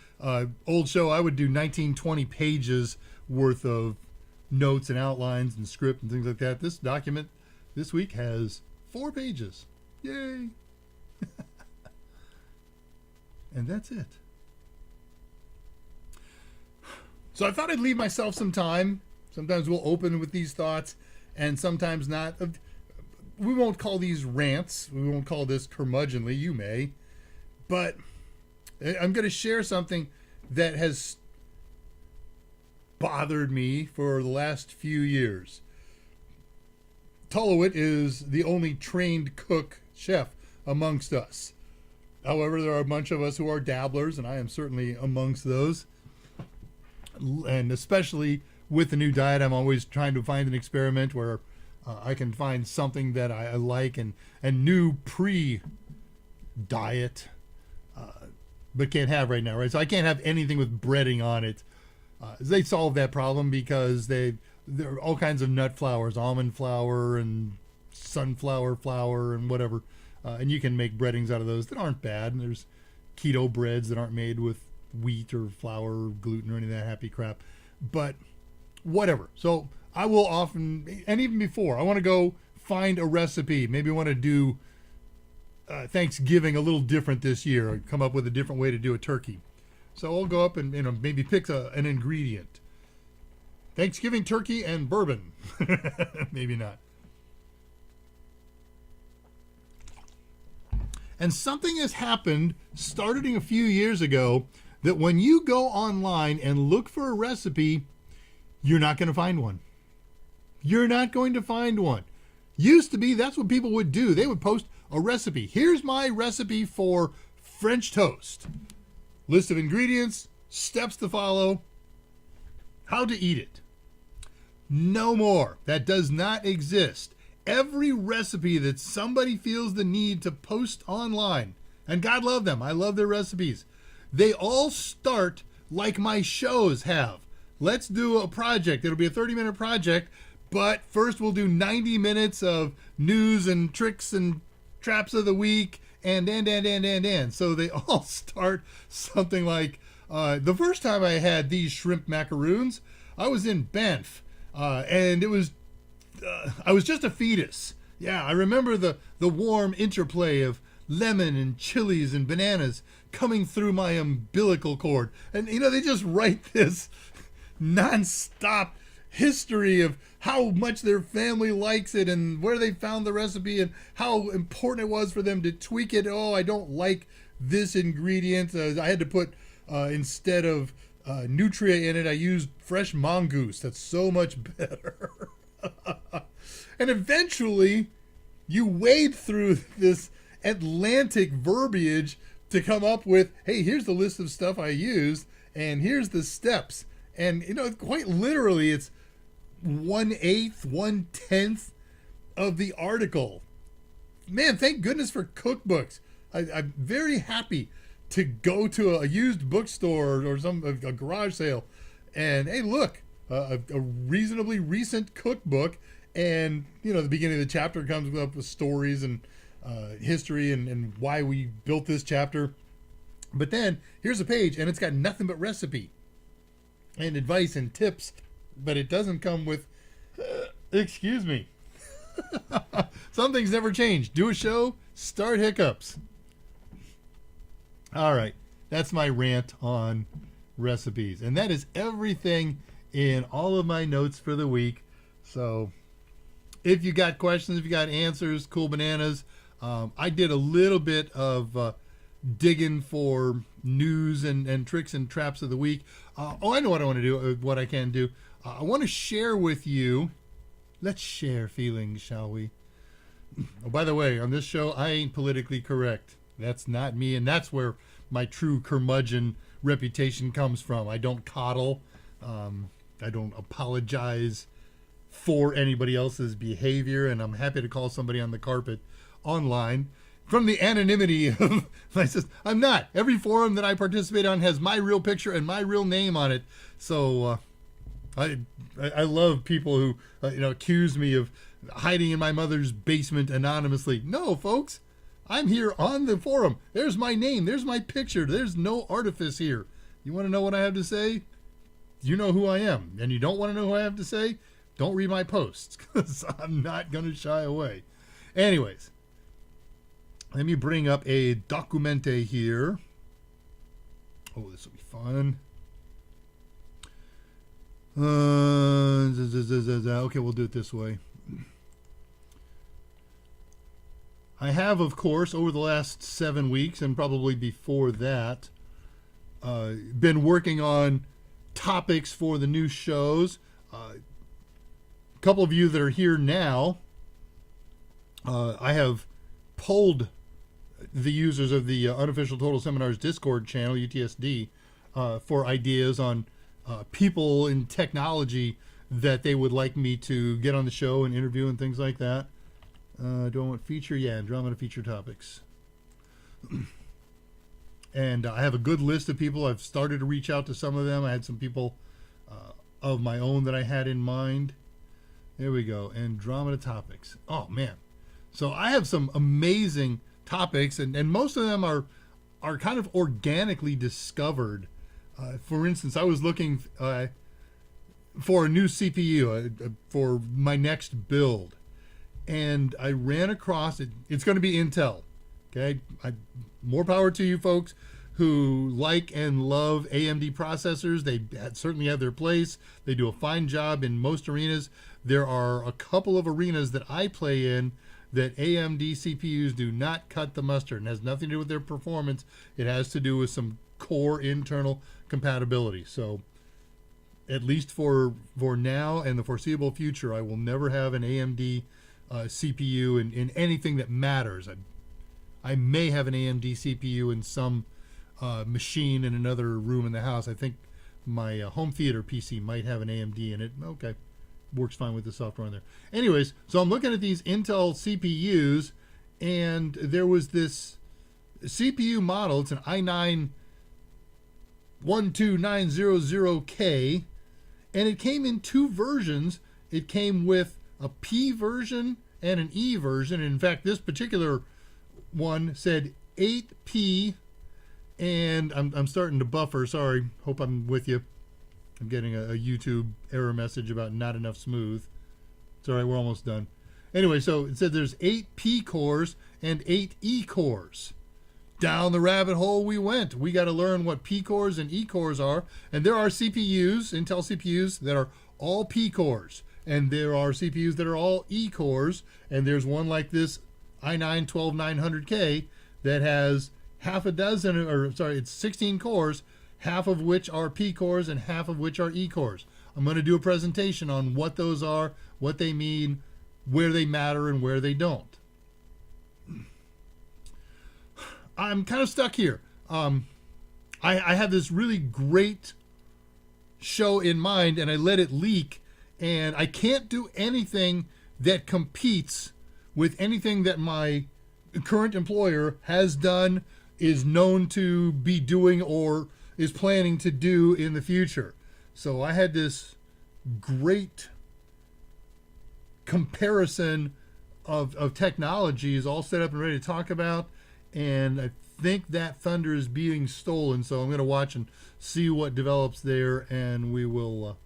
old show, I would do 19, 20 pages worth of notes and outlines and script and things like that. This document this week has 4 pages. Yay! And that's it. So I thought I'd leave myself some time. Sometimes we'll open with these thoughts and sometimes not. We won't call these rants. We won't call this curmudgeonly. You may. But I'm going to share something that has bothered me for the last few years. Tullowit is the only trained cook chef amongst us. However, there are a bunch of us who are dabblers, and I am certainly amongst those. And especially with the new diet, I'm always trying to find an experiment where I can find something that I like and new pre-diet, but can't have right now, right? So I can't have anything with breading on it. They solved that problem because there are all kinds of nut flours, almond flour and sunflower flour and whatever. And you can make breadings out of those that aren't bad. And there's keto breads that aren't made with wheat or flour or gluten or any of that happy crap. But whatever. So I will often, and even before, I want to go find a recipe. Maybe I want to do Thanksgiving a little different this year, or come up with a different way to do a turkey. So I'll go up and maybe pick an ingredient. Thanksgiving turkey and bourbon. Maybe not. And something has happened starting a few years ago that when you go online and look for a recipe, you're not going to find one. You're not going to find one. Used to be, that's what people would do. They would post a recipe. Here's my recipe for French toast. List of ingredients, steps to follow, how to eat it. No more. That does not exist. Every recipe that somebody feels the need to post online, and God love them, I love their recipes, they all start like my shows have. Let's do a project. It'll be a 30-minute project, but first we'll do 90 minutes of news and tricks and traps of the week, and. So they all start something like, the first time I had these shrimp macaroons, I was in Banff, and it was I was just a fetus. Yeah, I remember the warm interplay of lemon and chilies and bananas coming through my umbilical cord. And, they just write this nonstop history of how much their family likes it and where they found the recipe and how important it was for them to tweak it. Oh, I don't like this ingredient. I had to put, instead of nutria in it, I used fresh mongoose. That's so much better. And eventually you wade through this Atlantic verbiage to come up with, hey, here's the list of stuff I used and here's the steps. And quite literally it's 1/8, 1/10 of the article. Man, thank goodness for cookbooks. I'm very happy to go to a used bookstore or a garage sale and, hey, look, a reasonably recent cookbook, and the beginning of the chapter comes up with stories and history and why we built this chapter. But then here's a page and it's got nothing but recipe and advice and tips, but it doesn't come with excuse me. Some things never change. Do a show, start hiccups. All right, that's my rant on recipes, and that is everything in all of my notes for the week. So if you got questions, if you got answers, cool bananas. I did a little bit of digging for news and tricks and traps of the week. I know what I want to do, what I can do. I want to share with you. Let's share feelings, shall we? Oh, by the way, on this show, I ain't politically correct. That's not me, and that's where my true curmudgeon reputation comes from. I don't coddle. I don't apologize for anybody else's behavior, and I'm happy to call somebody on the carpet online from the anonymity of my system. I'm not. Every forum that I participate on has my real picture and my real name on it. So I love people who accuse me of hiding in my mother's basement anonymously. No, folks, I'm here on the forum. There's my name. There's my picture. There's no artifice here. You want to know what I have to say? You know who I am. And you don't want to know who I have to say? Don't read my posts, because I'm not going to shy away. Anyways, let me bring up a documente here. Oh, this will be fun. Okay, we'll do it this way. I have, of course, over the last 7 weeks, and probably before that, been working on topics for the new shows. A couple of you that are here now, I have polled the users of the Unofficial Total Seminars Discord channel, UTSD, for ideas on people in technology that they would like me to get on the show and interview and things like that. Do I want feature? Yeah, Andromeda feature topics. And I have a good list of people. I've started to reach out to some of them. I had some people of my own that I had in mind. There we go. Andromeda topics. Oh, man. So I have some amazing topics, and most of them are kind of organically discovered. For instance, I was looking for a new CPU for my next build, and I ran across it. It's going to be Intel. Okay, more power to you folks who like and love AMD processors. They certainly have their place. They do a fine job in most arenas. There are a couple of arenas that I play in that AMD CPUs do not cut the mustard, and has nothing to do with their performance. It has to do with some core internal compatibility. So at least for now and the foreseeable future, I will never have an AMD CPU in anything that matters. I may have an AMD CPU in some machine in another room in the house. I think my home theater PC might have an AMD in it. Okay, works fine with the software on there. Anyways, so I'm looking at these Intel CPUs, and there was this CPU model. It's an i9 12900K, and it came in two versions. It came with a P version and an E version. In fact, this particular one said 8P, and I'm starting to buffer. Sorry, hope I'm with you. I'm getting a YouTube error message about not enough smooth. It's all right, we're almost done. Anyway, so it said there's 8 P cores and 8 E cores. Down the rabbit hole we went. We got to learn what P cores and E cores are. And there are CPUs, Intel CPUs, that are all P cores. And there are CPUs that are all E cores. And there's one like this i9-12900K that has it's 16 cores, half of which are P cores and half of which are E cores. I'm going to do a presentation on what those are, what they mean, where they matter, and where they don't. I'm kind of stuck here. I had this really great show in mind, and I let it leak, and I can't do anything that competes with anything that my current employer has done, is known to be doing, or is planning to do in the future. So I had this great comparison of technologies all set up and ready to talk about, and I think that thunder is being stolen, so I'm going to watch and see what develops there, and we will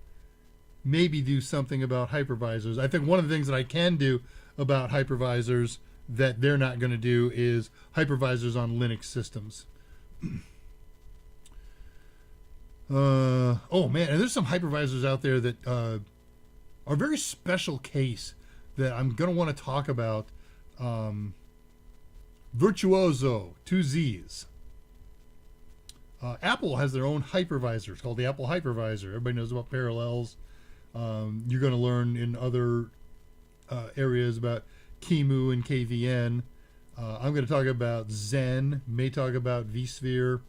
maybe do something about hypervisors. I think one of the things that I can do about hypervisors that they're not going to do is hypervisors on Linux systems. Oh man, and there's some hypervisors out there that are a very special case that I'm going to want to talk about. Virtuoso, two Z's. Apple has their own hypervisor. It's called the Apple Hypervisor. Everybody knows about parallels. You're going to learn in other areas about QEMU and KVN. I'm going to talk about Zen. May talk about vSphere.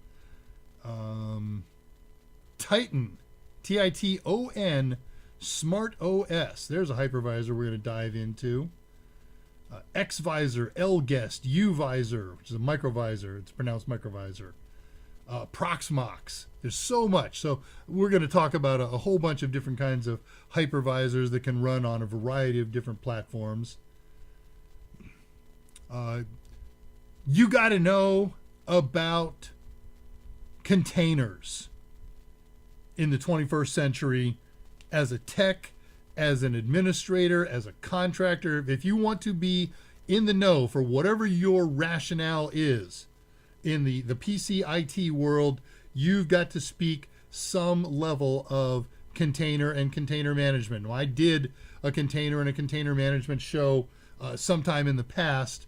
Titan, Titon, Smart OS. There's a hypervisor we're going to dive into. XVisor, LGuest, UVisor, which is a microvisor. It's pronounced microvisor. Proxmox. There's so much. So we're going to talk about a whole bunch of different kinds of hypervisors that can run on a variety of different platforms. You got to know about containers in the 21st century as a tech, as an administrator, as a contractor. If you want to be in the know for whatever your rationale is in the PC IT world, you've got to speak some level of container and container management. Now, I did a container and a container management show sometime in the past.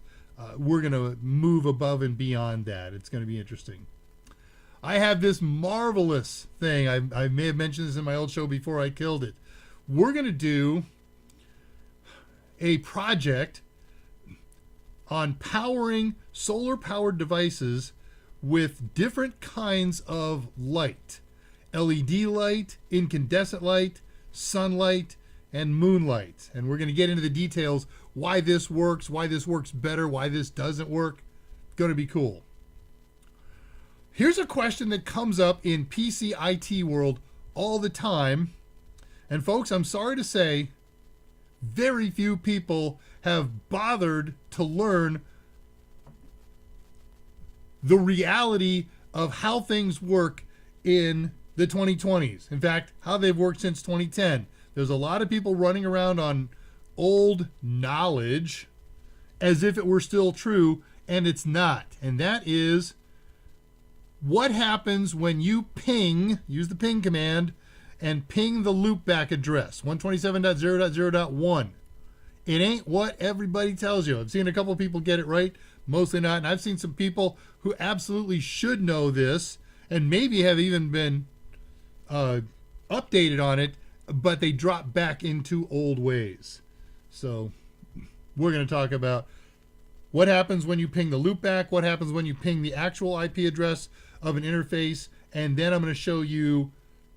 We're going to move above and beyond that. It's going to be interesting. I have this marvelous thing. I may have mentioned this in my old show before I killed it. We're going to do a project on powering solar-powered devices with different kinds of light. LED light, incandescent light, sunlight, and moonlight. And we're going to get into the details why this works better, why this doesn't work. It's going to be cool. Here's a question that comes up in PC IT world all the time. And folks, I'm sorry to say, very few people have bothered to learn the reality of how things work in the 2020s. In fact, how they've worked since 2010. There's a lot of people running around on old knowledge as if it were still true, and it's not. And that is what happens when you ping, use the ping command, and ping the loopback address, 127.0.0.1. It ain't what everybody tells you. I've seen a couple of people get it right, mostly not. And I've seen some people who absolutely should know this and maybe have even been updated on it, but they drop back into old ways. So we're going to talk about what happens when you ping the loopback, what happens when you ping the actual IP address of an interface, and then I'm going to show you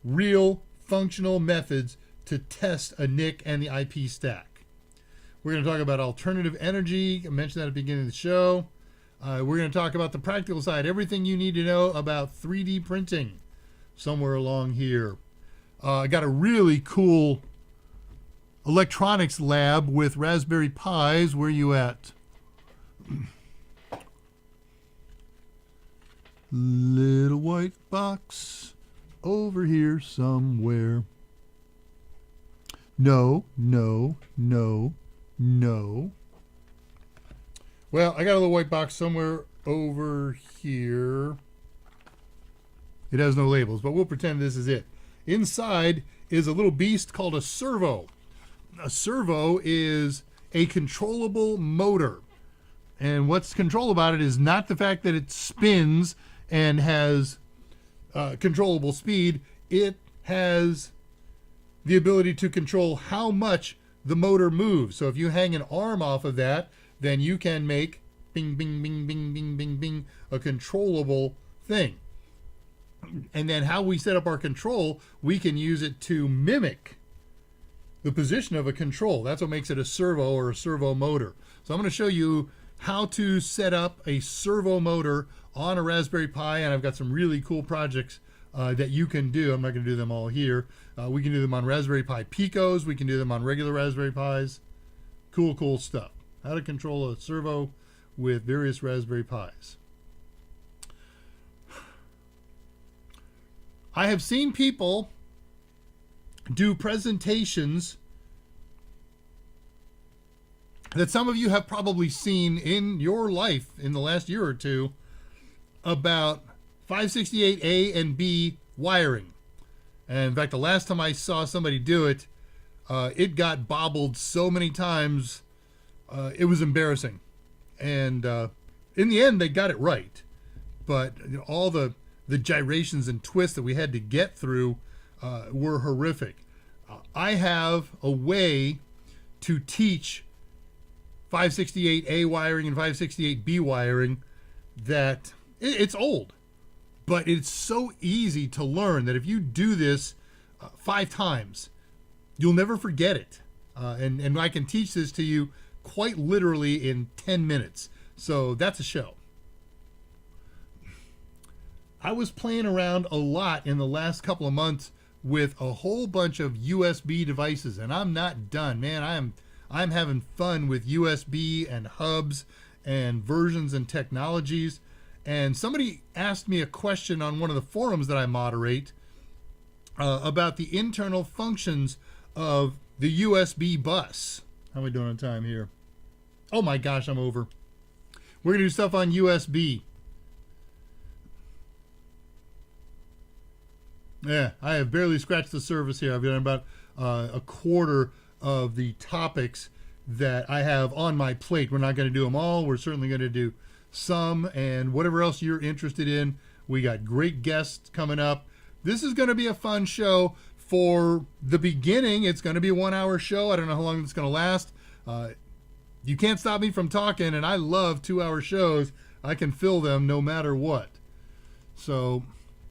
real functional methods to test a NIC and the IP stack. We're going to talk about alternative energy. I mentioned that at the beginning of the show. We're going to talk about the practical side, everything you need to know about 3D printing somewhere along here. I got a really cool electronics lab with Raspberry Pis. Where you at? Little white box over here somewhere. No. Well, I got a little white box somewhere over here. It has no labels, but we'll pretend this is it. Inside is a little beast called a servo. A servo is a controllable motor. And what's control about it is not the fact that it spins and has controllable speed. It has the ability to control how much the motor moves. So if you hang an arm off of that, then you can make bing, bing, bing, bing, bing, bing, bing, a controllable thing. And then how we set up our control, we can use it to mimic the position of a control. That's what makes it a servo or a servo motor. So I'm going to show you how to set up a servo motor on a Raspberry Pi, and I've got some really cool projects that you can do. I'm not going to do them all here. We can do them on Raspberry Pi Picos. We can do them on regular Raspberry Pis. Cool stuff. How to control a servo with various Raspberry Pis. I have seen people do presentations that some of you have probably seen in your life in the last year or two about 568A and B wiring. And in fact, the last time I saw somebody do it, it got bobbled so many times, it was embarrassing. And in the end, they got it right. But all the gyrations and twists that we had to get through were horrific. I have a way to teach 568A wiring and 568B wiring that it's old, but it's so easy to learn that if you do this 5 times, you'll never forget it. And I can teach this to you quite literally in 10 minutes. So that's a show. I was playing around a lot in the last couple of months with a whole bunch of USB devices, and I'm not done, man. I'm having fun with USB and hubs and versions and technologies. And somebody asked me a question on one of the forums that I moderate about the internal functions of the USB bus. How are we doing on time here? Oh my gosh, I'm over. We're going to do stuff on USB. Yeah, I have barely scratched the surface here. I've done about a quarter of the topics that I have on my plate. We're not going to do them all. We're certainly going to do some, and whatever else you're interested in. We got great guests coming up. This is going to be a fun show. For the beginning, it's going to be a 1-hour show. I don't know how long it's going to last. You can't stop me from talking, and I love 2-hour shows. I can fill them no matter what. So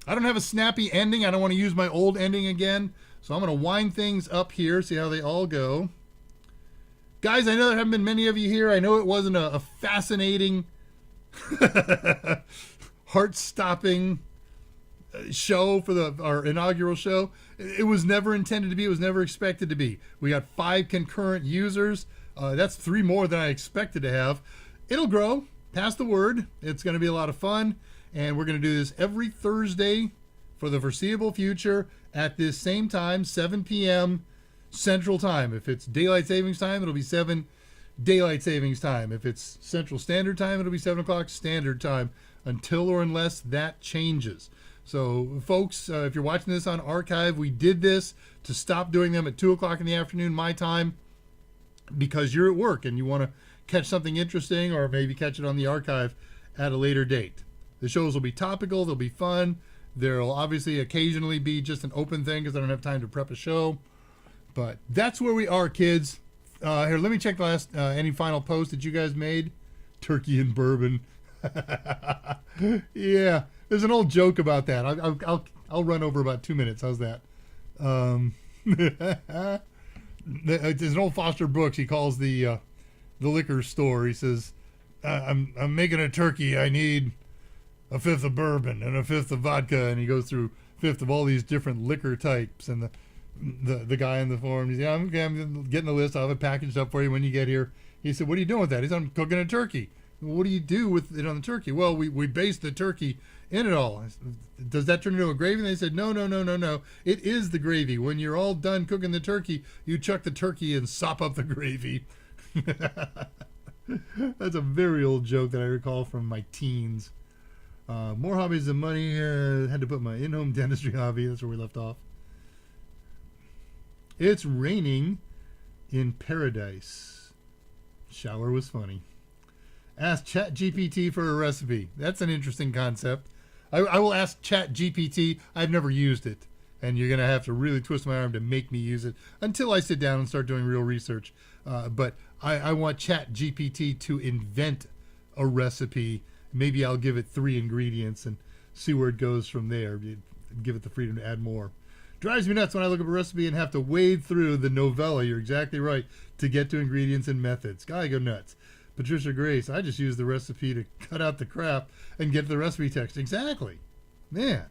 I don't have a snappy ending. I don't want to use my old ending again. So I'm going to wind things up here, see how they all go. Guys, I know there haven't been many of you here. I know it wasn't a fascinating, heart-stopping show for our inaugural show. It was never intended to be. It was never expected to be. We got 5 concurrent users. That's 3 more than I expected to have. It'll grow. Pass the word. It's going to be a lot of fun. And we're going to do this every Thursday for the foreseeable future at this same time, 7 p.m. Central Time. If it's Daylight Savings Time, it'll be 7 Daylight Savings Time. If it's Central Standard Time, it'll be 7 o'clock Standard Time until or unless that changes. So, folks, if you're watching this on archive, we did this to stop doing them at 2 o'clock in the afternoon, my time, because you're at work and you want to catch something interesting or maybe catch it on the archive at a later date. The shows will be topical. They'll be fun. There'll obviously occasionally be just an open thing because I don't have time to prep a show. But that's where we are, kids. Here, let me check the last any final post that you guys made. Turkey and bourbon. Yeah, there's an old joke about that. I'll run over about 2 minutes. How's that? There's an old Foster Brooks. He calls the liquor store. He says, "I'm making a turkey. I need a 5th of bourbon and a 5th of vodka," and he goes through 5th of all these different liquor types. And the guy in the forum, he's, "Yeah, I'm getting the list. I'll have it packaged up for you when you get here." He said, "What are you doing with that?" He said, "I'm cooking a turkey." "Well, what do you do with it on the turkey?" "Well, we baste the turkey in it all." I said, "Does that turn into a gravy?" And they said, No. It is the gravy. When you're all done cooking the turkey, you chuck the turkey and sop up the gravy. That's a very old joke that I recall from my teens. More hobbies than money. Had to put my in-home dentistry hobby. That's where we left off. It's raining in paradise. Shower was funny. Ask ChatGPT for a recipe. That's an interesting concept. I will ask ChatGPT. I've never used it. And you're going to have to really twist my arm to make me use it until I sit down and start doing real research. But I want ChatGPT to invent a recipe. Maybe I'll give it 3 ingredients and see where it goes from there. Give it the freedom to add more. Drives me nuts when I look up a recipe and have to wade through the novella, you're exactly right, to get to ingredients and methods. Gotta go nuts. Patricia Grace, I just use the recipe to cut out the crap and get to the recipe text. Exactly. Man.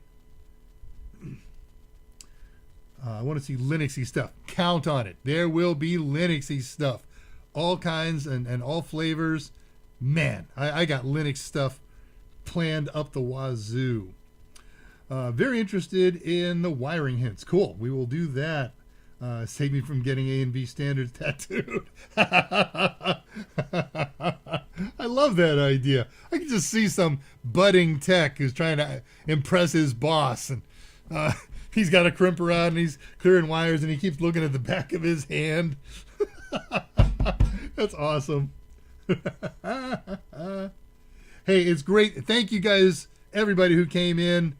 I want to see Linuxy stuff. Count on it. There will be Linuxy stuff. All kinds and all flavors. Man, I got Linux stuff planned up the wazoo. Very interested in the wiring hints. Cool. We will do that. Save me from getting A and B standards tattooed. I love that idea. I can just see some budding tech who's trying to impress his boss and he's got a crimper out and he's clearing wires and he keeps looking at the back of his hand. That's awesome. Hey, it's great. Thank you guys, everybody who came in.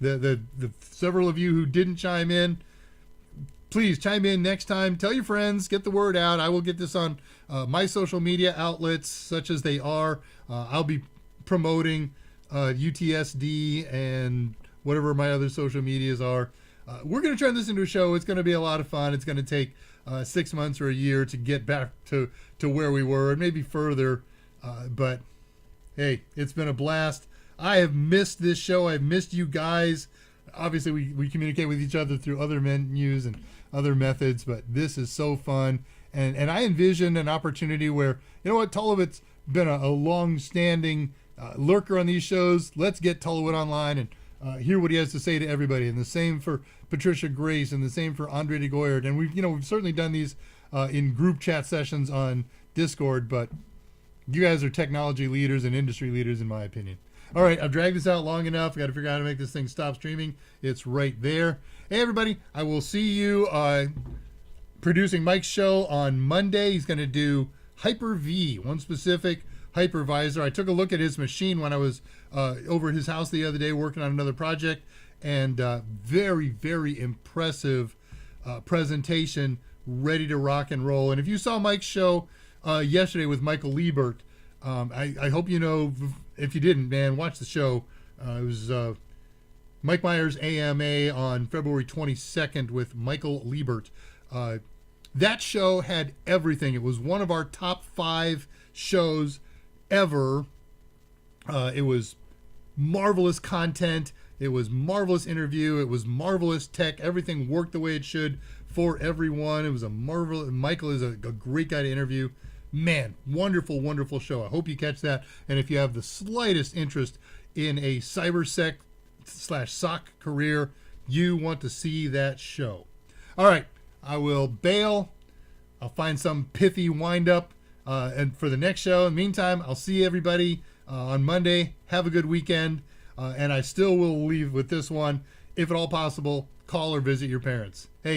The several of you who didn't chime in, please chime in next time. Tell your friends, get the word out. I will get this on my social media outlets, such as they are. I'll be promoting UTSD and whatever my other social medias are. We're going to turn this into a show. It's going to be a lot of fun. It's going to take 6 months or a year to get back to where we were and maybe further. But hey, it's been a blast. I have missed this show. I've missed you guys. Obviously, we communicate with each other through other menus and other methods, but this is so fun. And I envision an opportunity where, you know what, Tullivet's been a long-standing lurker on these shows. Let's get Tullivett online and hear what he has to say to everybody. And the same for Patricia Grace, and the same for Andre de Goyard. And we've certainly done these in group chat sessions on Discord, but you guys are technology leaders and industry leaders, in my opinion. All right, I've dragged this out long enough. I got to figure out how to make this thing stop streaming. It's right there. Hey, everybody, I will see you producing Mike's show on Monday. He's going to do Hyper-V, one specific hypervisor. I took a look at his machine when I was over at his house the other day working on another project, and very, very impressive presentation, ready to rock and roll. And if you saw Mike's show yesterday with Michael Liebert, I hope you know. If you didn't, man, watch the show. It was Mike Myers AMA on February 22nd with Michael Liebert. That show had everything. It was one of our top 5 shows ever. It was marvelous content. It was marvelous interview. It was marvelous tech. Everything worked the way it should for everyone. It was a marvelous. Michael is a great guy to interview. Man, wonderful, wonderful show. I hope you catch that. And if you have the slightest interest in a cybersec/SOC career, you want to see that show. All right, I will bail. I'll find some pithy wind-up and for the next show. In the meantime, I'll see everybody on Monday. Have a good weekend. And I still will leave with this one. If at all possible, call or visit your parents. Hey,